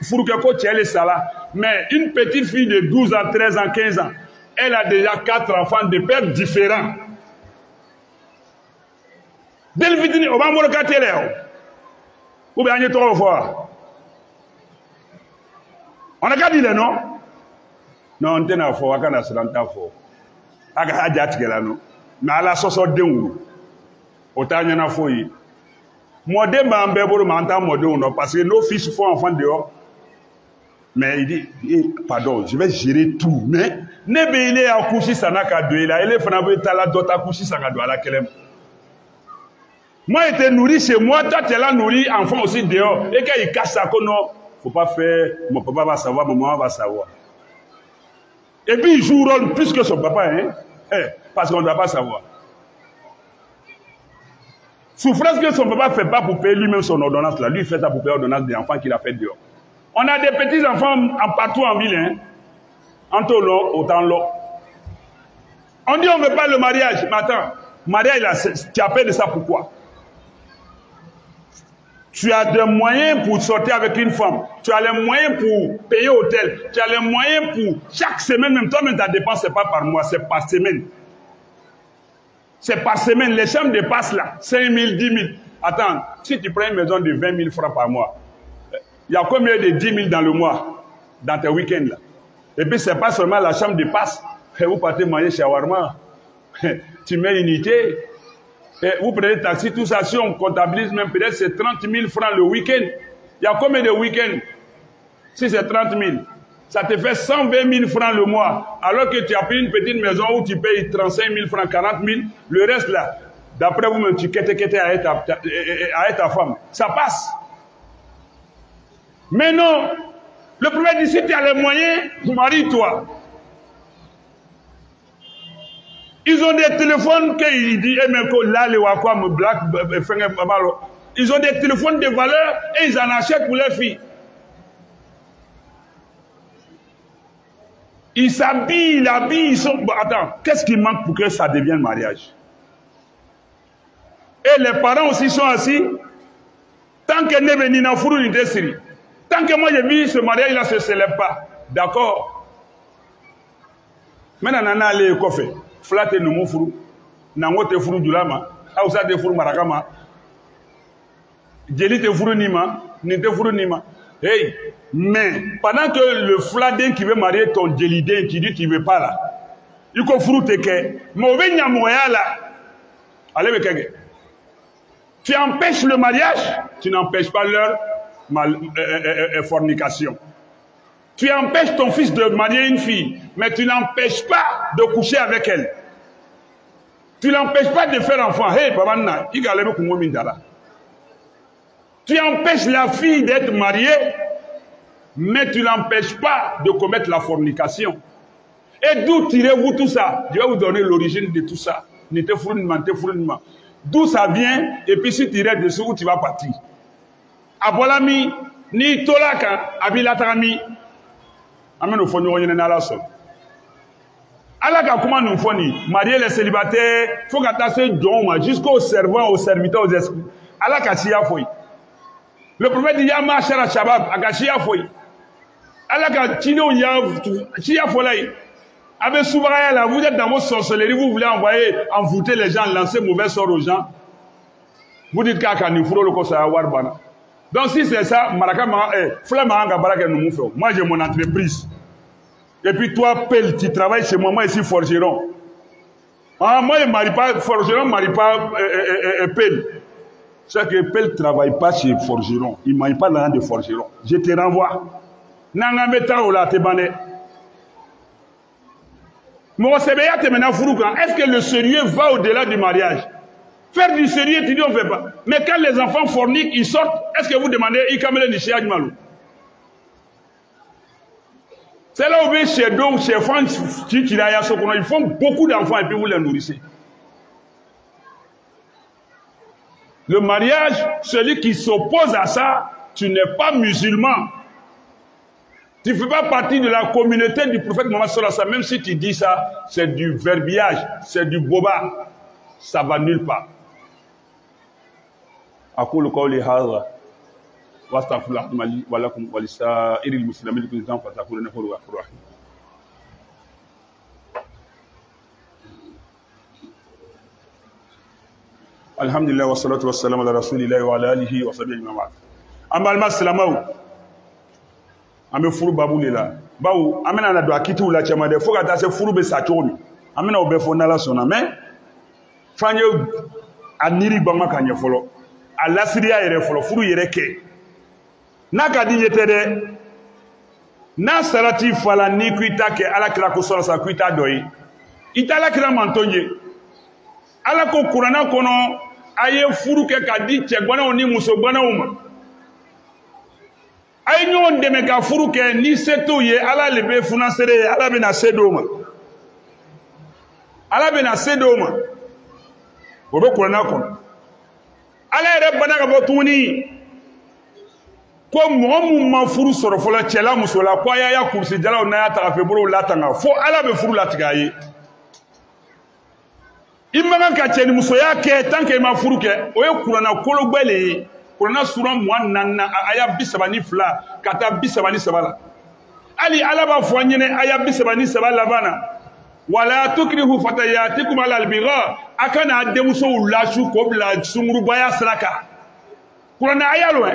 fourou Keko, tu es Sala. Mais une petite fille de 12 ans, 13 ans, 15 ans, elle a déjà 4 enfants de pères différents. Dès le vidéo, on va me regarder là. Ou bien on est trop fort. On a qu'à dire non? Non, on est là fort, on est là fort. On a qu'à dire là non. Mais à la sauce de où? Autant y en a fort. Moi, je m'entends parce que nos fils font enfants dehors. Mais il dit, pardon, je vais gérer tout. Mais, il est à coucher, ça n'a qu'à deux. Il est à d'autres à coucher, ça n'a qu'à deux. Moi, il était nourri chez moi, toi, tu es là nourri, enfant aussi dehors. Et quand il casse ça, non, faut pas faire, mon papa va savoir, mon maman va savoir. Et puis, il joue rôle plus que son papa, hein, parce qu'on ne doit pas savoir. Souffrance que son papa ne fait pas pour payer lui-même son ordonnance, là. Lui, il fait ça pour payer l'ordonnance des enfants qu'il a fait dehors. On a des petits enfants partout en ville, hein. En Tolo, autant l'eau. On dit on ne veut pas le mariage. Mais attends, mariage, tu appelles de ça pourquoi? Tu as des moyens pour sortir avec une femme. Tu as les moyens pour payer hôtel. Tu as les moyens pour chaque semaine, même toi-même ta dépense, ce n'est pas par mois, c'est par semaine. C'est par semaine. Les chambres dépassent là, 5 000, 10 000. Attends, si tu prends une maison de 20 000 francs par mois, il y a combien de 10 000 dans le mois, dans tes week-ends là? Et puis, ce n'est pas seulement la chambre de passe. Vous partez manger shawarma. Tu mets unité. Et vous prenez taxi, tout ça. Si on comptabilise même, peut-être c'est 30 000 francs le week-end. Il y a combien de week-ends? Si c'est 30 000, ça te fait 120 000 francs le mois. Alors que tu as pris une petite maison où tu payes 35 000 francs, 40 000. Le reste là, d'après vous-même, tu quêtes à ta femme. Ça passe. Mais non, le problème ici, tu as les moyens, marie-toi. Ils ont des téléphones qu'ils disent, ils ont des téléphones de valeur et ils en achètent pour leurs filles. Ils s'habillent, ils sont... Bon, attends, qu'est-ce qui manque pour que ça devienne mariage? Et les parents aussi sont assis. Tant que n'est venu dans fourou une série. Tant que moi j'ai vu ce mariage-là ne se célèbre pas. D'accord. Maintenant, on a allé au café. Flatte nous mon fourou. Nango te fourou du lama. Aoussa te fourou marakama. Djeli te fourou nima. Ni te fourou nima. Hey. Mais, pendant que le fladin qui veut marier ton djélidin, qui dit qu'il ne veut pas là. Il faut fourou te ke. Mauvais nyamoya là. Allez, me kege. Tu empêches le mariage, tu n'empêches pas leur fornication. Tu empêches ton fils de marier une fille, mais tu n'empêches pas de coucher avec elle. Tu n'empêches pas de faire enfant. Hey, papa, tu empêches la fille d'être mariée, mais tu n'empêches pas de commettre la fornication. Et d'où tirez-vous tout ça? Je vais vous donner l'origine de tout ça. D'où ça vient, et puis si tu restes dessus, où tu vas partir. Abolami, ni tolaka, abilatami. Amen, au fond, nous sommes là. Alors, comment nous faisons? Marier les célibataires, il faut que jusqu'aux servants, aux serviteurs, aux esprits. Alors, le prophète dit Yama Shara Shabab, Agashia Foy. Alors, Tino Chia Folay. Avec Soubaraya, vous êtes dans vos sorcelleries, vous voulez envoûter les gens, lancer mauvais sort aux gens. Vous dites qu'à Nifuro le Kosa Warbana. Donc, si c'est ça, Marakama, Flamanga Baraka nous fait. Moi, j'ai mon entreprise. Et puis, toi, Pel, tu travailles chez moi ici, forgeron. Ah, moi, je ne marie pas, forgeron ne marie pas Pel. C'est que Pel ne travaille pas chez forgeron. Il ne marie pas dans de forgeron. Je te renvoie. Nangameta ou la Tebane. Est-ce que le sérieux va au-delà du mariage? Faire du sérieux, tu dis on ne fait pas. Mais quand les enfants forniquent, ils sortent, est-ce que vous demandez c'est là où chez donc, chez France, ils font beaucoup d'enfants et puis vous les nourrissez. Le mariage, celui qui s'oppose à ça, tu n'es pas musulman. Tu ne fais pas partie de la communauté du prophète Mohammed sallallahu alayhi wa sallam. Même si tu dis ça, c'est du verbiage, c'est du boba. Ça va nulle part. أقول قولي هذا وأستغفر الله لي ولكم ولسائر المسلمين كل ذنب فتقولون نفر وغفور رحيم. الحمد لله والصلاة والسلام على رسول الله وعلى آله وصحبه أجمعين. أما المسلمون ame furu babu le la bawo amena na do akitu la chama de foka ta se furu be satoni amena obefo na la sona mais fanye aniri bama kanye folo alasiriya yere folo furu yere ke na kadi yete de na sarati fala ni kuita ke ala kira ko sala sa kuita doyi itala kira mantonye ala ko qur'ana kono aye furu ke kadi chegbona oni muso gbona uma ay ñoo deme ka furu ke ni seto ye ala le be funa sere ala be na sedoma o be qur'ana kono ala re bana ka botuni ko momu ma furu soro fola chela musola kwa ya kursi jala na ya ta fe buru la tanga fo ala be furu la tigaye imma ka cheni musoya ke tanke ma furu ke o ye qur'ana kolo gbele Qur'ana sura muannana aya bisabani fla kata bisabani sabala ali alaba fonyene aya bisabani sabala bana wala tukrihu fatayatikum ala albigha akana ademuso ulashu ko bla sunguru baya sraka Qur'ana aya lo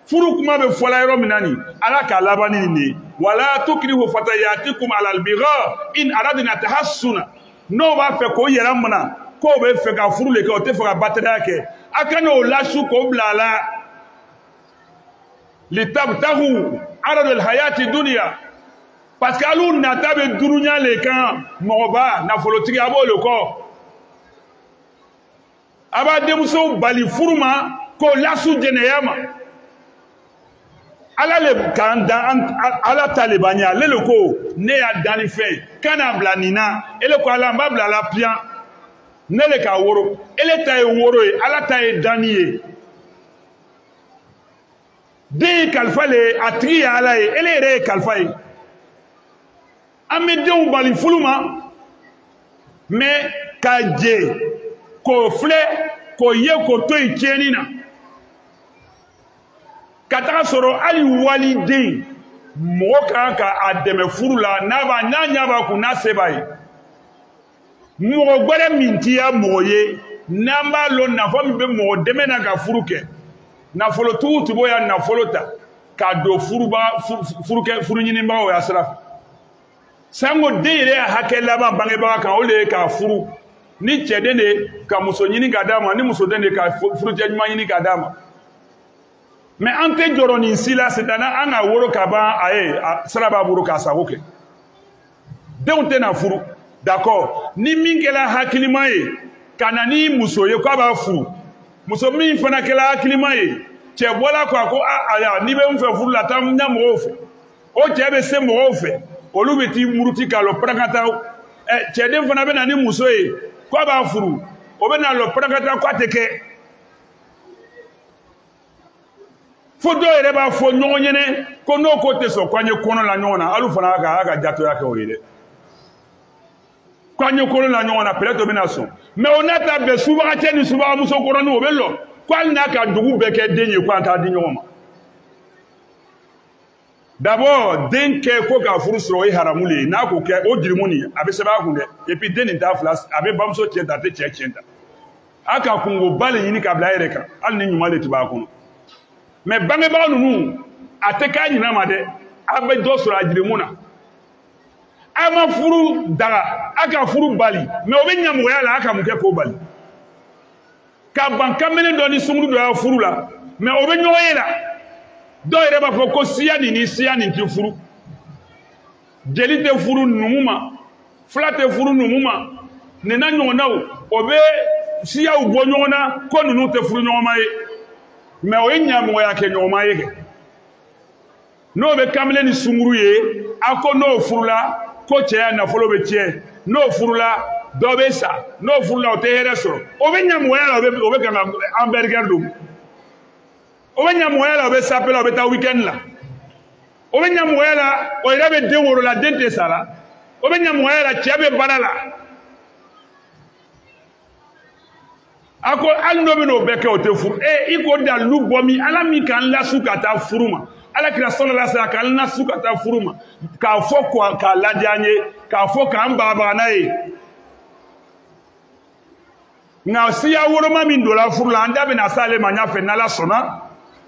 furu kuma be fola yoro minani alaka labani ni wala tukrihu fatayatikum ala albigha in aradna tahassuna no ba fe ko yeramna ko be fe ka furu le ko te fe ka batera ke akana o lashu ko blala litabtahu arad alhayati dunya parce que alun na tabe durunya le kan moba na folotigi abo le ko aba demuso bali furuma ko lasu jeneyama ala le kanda ala talibania le ko ne ya dani fe kana blanina ele ko ala mbabla la pian nele ka woro ele ta e woro e ala ta e daniye de kalfale atri ala e ele re kalfai amede un bali fuluma me kaje ko fle ko ye ko to e chenina kataka soro ali walide mo ka ademe furula na ba nyanya ba ku na sebai mo gbere mintia moye namba lo na fo mi be mo deme na ka furuke na folo tutu boya na folota ka do furuba furuke furunyini ba o yasra sango deire hakela ba bange ba ka ole ka furu ni chede ne ka muso nyini gadama ni muso dene ka furu janyuma nyini gadama mais an tɛ jɔrɔ nin si la c'est à dire an ka woro ka ban a ye sira b'a bolo k'a sago kɛ denw tɛ na furu d'accord ni min kɛra hakilima ye ka na ni muso ye k'a b'a furu muso min fana kɛra hakilima ye cɛ bɔla quoi ko aya n'i bɛ n fɛ furu la taa n ɲa mɔgɔw fɛ o cɛ bɛ se mɔgɔw fɛ olu bɛ t'i muruti k'a lɔ parakata cɛden fana bɛ na ni muso ye k'a b'a furu o bɛ na lɔ parakata k'a tɛ kɛ fo dɔw yɛrɛ b'a fɔ ɲɔgɔn ɲɛnɛ ko n'o ko tɛ sɔn k'an ye kɔnɔ la ɲɔgɔn na hali fana y'a ka jatoya kɛ o ye dɛ k'an ye kɔnɔ la ɲɔgɔn na peut-être o bɛna sɔn mais o n'a ta bɛn subagacɛ ni subagamuso kɔrɔnin o bɛ lɔ ko hali n'a ka dugu bɛɛ kɛ den ye k'an t'a di ɲɔgɔn ma d'abord den kɛ ko k'a furu sɔrɔ o ye haramu le ye n'a k'o kɛ o jirimu nin a bɛ sɛbɛn a kun dɛ et puis den nin t'a fila a bɛ bamuso tiɲɛ ta a tɛ cɛ tiɲɛ ta a ka kungoba le ɲini k'a bila a yɛrɛ kan hali ni ɲuman le tɛ b'a kɔnɔ mais bangebaga ninnu a tɛ k'a ɲinɛ ma dɛ a bɛ dɔ sɔrɔ a jirimu na a ma furu daga a ka furu bali mais o bɛ ɲɛmɔgɔya la a ka mun kɛ k'o bali ka ban kamalen dɔ ni sunguru dɔ y'a furu la mais o bɛ ɲɔgɔn ye la dɔw yɛrɛ b'a fɔ ko siya nin ni siya nin tɛ furu jeli tɛ furu numu ma fila tɛ furu numu ma nin n'a ɲɔgɔnnaw o bɛ siyaw bɔ ɲɔgɔn na ko ninnu tɛ furu ɲɔgɔn ma ye mais o ye ɲɛmɔgɔya kɛ ɲɔgɔn ma ye kɛ n'o bɛ kamalen ni sunguru ye a ko n'o furula ko cɛya nafolo bɛ tiɲɛ n'o furula dɔ bɛ sa n'o furula o tɛ hɛrɛ sɔrɔ o bɛ ɲɛmɔgɔya la o bɛ kan ka hamburger don o bɛ ɲɛmɔgɔya la o bɛ sapé la o bɛ taa weekend la o bɛ ɲɛmɔgɔya la o yɛrɛ bɛ den wolo la den tɛ sa la o bɛ ɲɛmɔgɔya la cɛ bɛ baara la a ko hali n'o bɛ n'o bɛɛ kɛ o tɛ furu i ko dalilu bɔ min ala min k'an lasu ka taa furu ma ala kira sɔlɔla sa k'an lasu ka taa furu ma k'a fɔ k'a ladiya an ye k'a fɔ k'an bagabaga n'a ye nka siya woroma min donna furu la an da bɛna s'ale ma n y'a fɛ n'ala sɔnna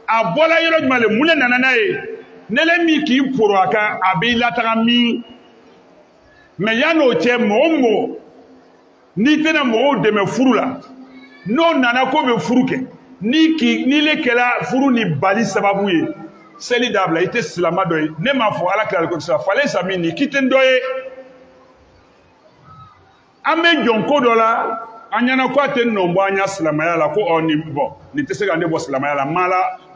a bɔla yɔrɔ jumɛn le mun de nana n'a ye ne le min k'i poro a kan a b'i lataga min mais yan'o cɛ mɔgɔ o mɔgɔ n'i tɛna mɔgɔw dɛmɛ furu la n'o nana ko bɛ furu kɛ ni le kɛra furu ni bali sababu ye seli dabila i tɛ silama dɔ ye ne m'a fɔ ala kira ko sisan falen sa min nin k'i tɛ dɔ ye an bɛ jɔn ko dɔ la an ɲɛna ko a tɛ nɔ bɔ an ɲa silamɛya la ko ɔ nin bɔn nin tɛ se ka ne bɔ silamɛya la ma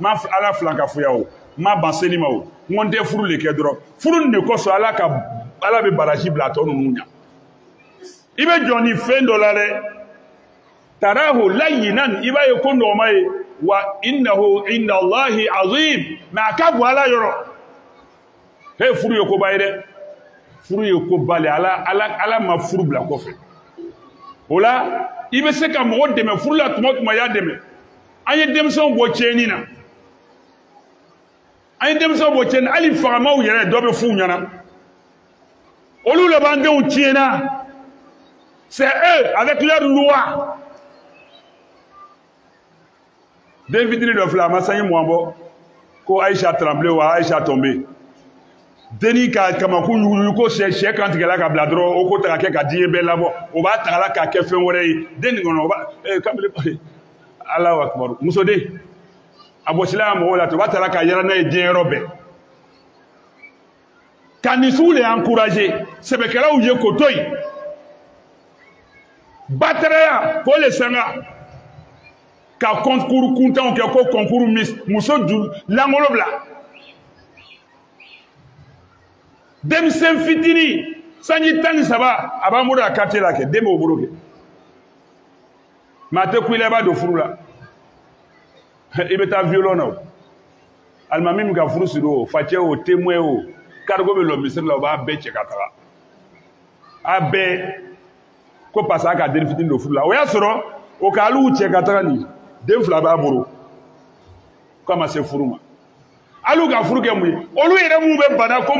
ala filan ka fuya o ma ban seli ma o n ko n tɛ furu le kɛ dɔrɔn furu nin de kosɔn ala bɛ baraji bila a tɔ ninnu ɲa i bɛ jɔn nin fɛn dɔ la dɛ tarahu layyinan i b'a ye ko nɔgɔma ye wa innahu inda Allahi azim mais a ka bon ala yɔrɔ he furu ye koba ye dɛ furu ye koba le ala ma furu bila kɔfɛ o la i bɛ se ka mɔgɔ dɛmɛ furu la tuma o tuma y'a dɛmɛ an ye denmisɛnw bɔ tiɲɛni na an ye denmisɛnw bɔ tiɲɛni na hali fagamaw yɛrɛ dɔ bɛ f'u ɲɛna olu le b'an denw tiɲɛna c'est eux avec leur loi den fitini dɔ filɛ a ma sanji mugan bɔ ko Aïcha tremblé wa Aïcha tombé denni ka kamakun yuguyugu ko sɛ kan tigɛla ka bila dɔrɔn o ko ta ka kɛ ka diɲɛ bɛɛ labɔ o b'a tagala k'a kɛ fɛn wɛrɛ ye den nin kɔnɔ o b'a kabili Alahu akibaru musoden a bɔsila a mɔgɔw la ten o b'a tagala ka yala n'a ye diɲɛ yɔrɔ bɛɛ ka nin sugu de encouragé sɛbɛkɛlaw ye k'o to yen bataraya k'o le sanga ka concours kuntanw kɛ ko concours Miss muso langolo bila denmisɛn fitini sanji 13 a b'an bolo a quartier la kɛ den b'o bolo kɛ maa tɛ ku i la i b'a don furu la i bɛ taa violon na o alimami min ka furu siri o facɛ o témoin o cargo bɛ lɔ misiri la o b'a bɛɛ cɛ ka taga a bɛɛ ko parce que a ka den fitini don furu la o y'a sɔrɔ o ka hali cɛ ka taga nin den fila b'a bolo k'a ma se furu ma hali ka furu kɛ mun ye olu yɛrɛ minnu bɛ bana ko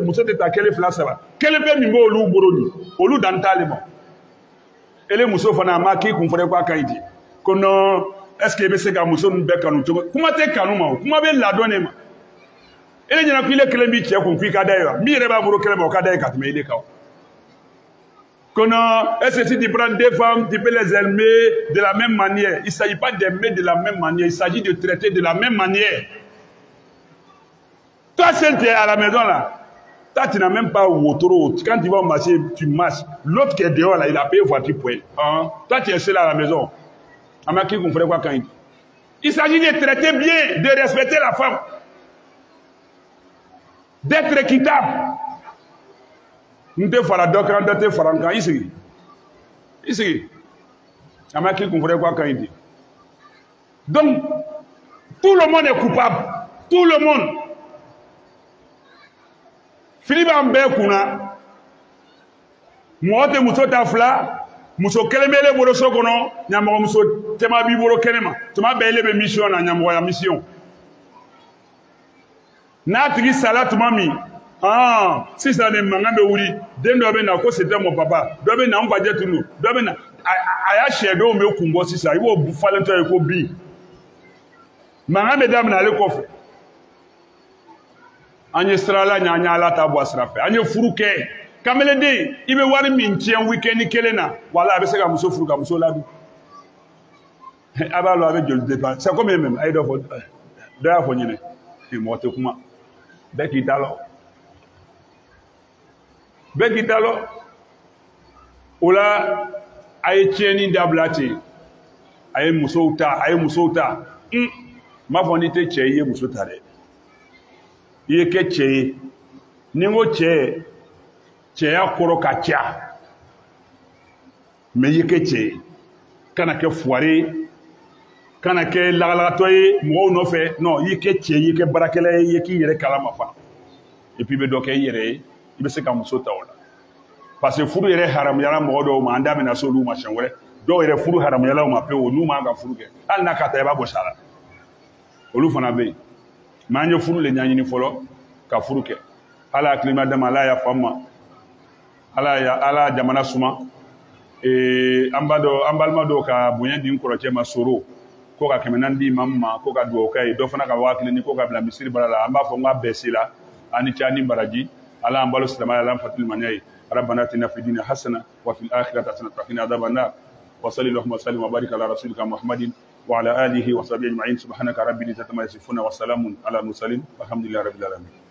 muso tɛ taa kelen fila saba kelen bɛ min bɛ olu bolo nin olu dan t'ale ma ele muso fana a ma k'i kun fɔra ko a ka ɲi ten ko non est ce que i bɛ se ka muso ninnu bɛɛ kanu cogo kuma tɛ kanu ma o kuma bɛ ladɔn de ma ele ɲɛna ko ile kelen b'i cɛ kun k'i ka d'a ye wa min yɛrɛ b'a bolo kelen ma o ka d'a ye ka tɛmɛ ile kan Est-ce que si tu prends deux femmes, tu peux les aimer de la même manière? Il ne s'agit pas d'aimer de la même manière, il s'agit de traiter de la même manière. Toi seul, tu es à la maison là. Toi, tu n'as même pas Wotoro. Quand tu vas marcher, tu marches. L'autre qui est dehors là, il a payé voiture pour elle. Toi, tu es seul à la maison. Il s'agit de traiter bien, de respecter la femme. D'être équitable. Nous te faisons donc quand tu farankan ici. Amaki comprend quoi quand il dit. Donc tout le monde est coupable. Tout le monde. Philippe Ambé kuna. Moi te muso tafla, muso kelemele boro sokono, nyamo muso tema bi boro kenema. Tuma bele be mission na nyamo ya mission. Na tigi sala tuma mi. Si ça ne mangambe wuri den do be na ko c'était mon papa do be na mfaje tunu do be na aya shede o me kumbo sisa iwo bu falento e ko bi mangambe dam na le kofe anye strala nya ala tabu asrafe anye furuke kamele de ibe wari min tien weekend kelena wala abe se ka muso furu ka muso ladu aba lo abe jol dépense c'est comme même ay do fo do ya fo nyine e mo te kuma be ki talo Bekitalo ola aye tieni dablati aye musouta ma foni te cheye musouta de ye ke cheye ningo cheye cheya koro ka cha me ye ke cheye kana ke foire kana ke lagalatoye mo no fe non ye ke cheye ke barakele ye ki yere kala mafa et puis be do ke yere il be se ka muso ta ola parce que furu yɛrɛ haramuyala mɔgɔ dɔw ma an da bɛna se olu ma siɲɛ wɛrɛ dɔw yɛrɛ furu haramuyalaw ma pewu n'u ma ka furu kɛ hali n'a ka taa i b'a bɔ sara olu fana bɛ yen mais an ye furu le ɲɛɲini fɔlɔ ka furu kɛ ala hakilima dama ala y'a faamu ma ala y'a jamana suma an balima dɔw ka bonya di n kɔrɔcɛ ma soro ko ka 400 di ma ma ko ka dugawu kɛ ye dɔ fana ka 5000 ko ka bila misiri bara la an b'a fɔ n k'a bɛɛ se la ani cɛ ani baraji ala an balo silamɛya ala an fatil maniya ye ربنا اتنا في الدنيا حسنه وفي الاخره حسنه وقنا عذاب النار وصلى اللهم وسلم وبارك على رسولك محمد وعلى اله وصحبه اجمعين سبحانك رب العزه عما يصفون وسلام على المرسلين والحمد لله رب العالمين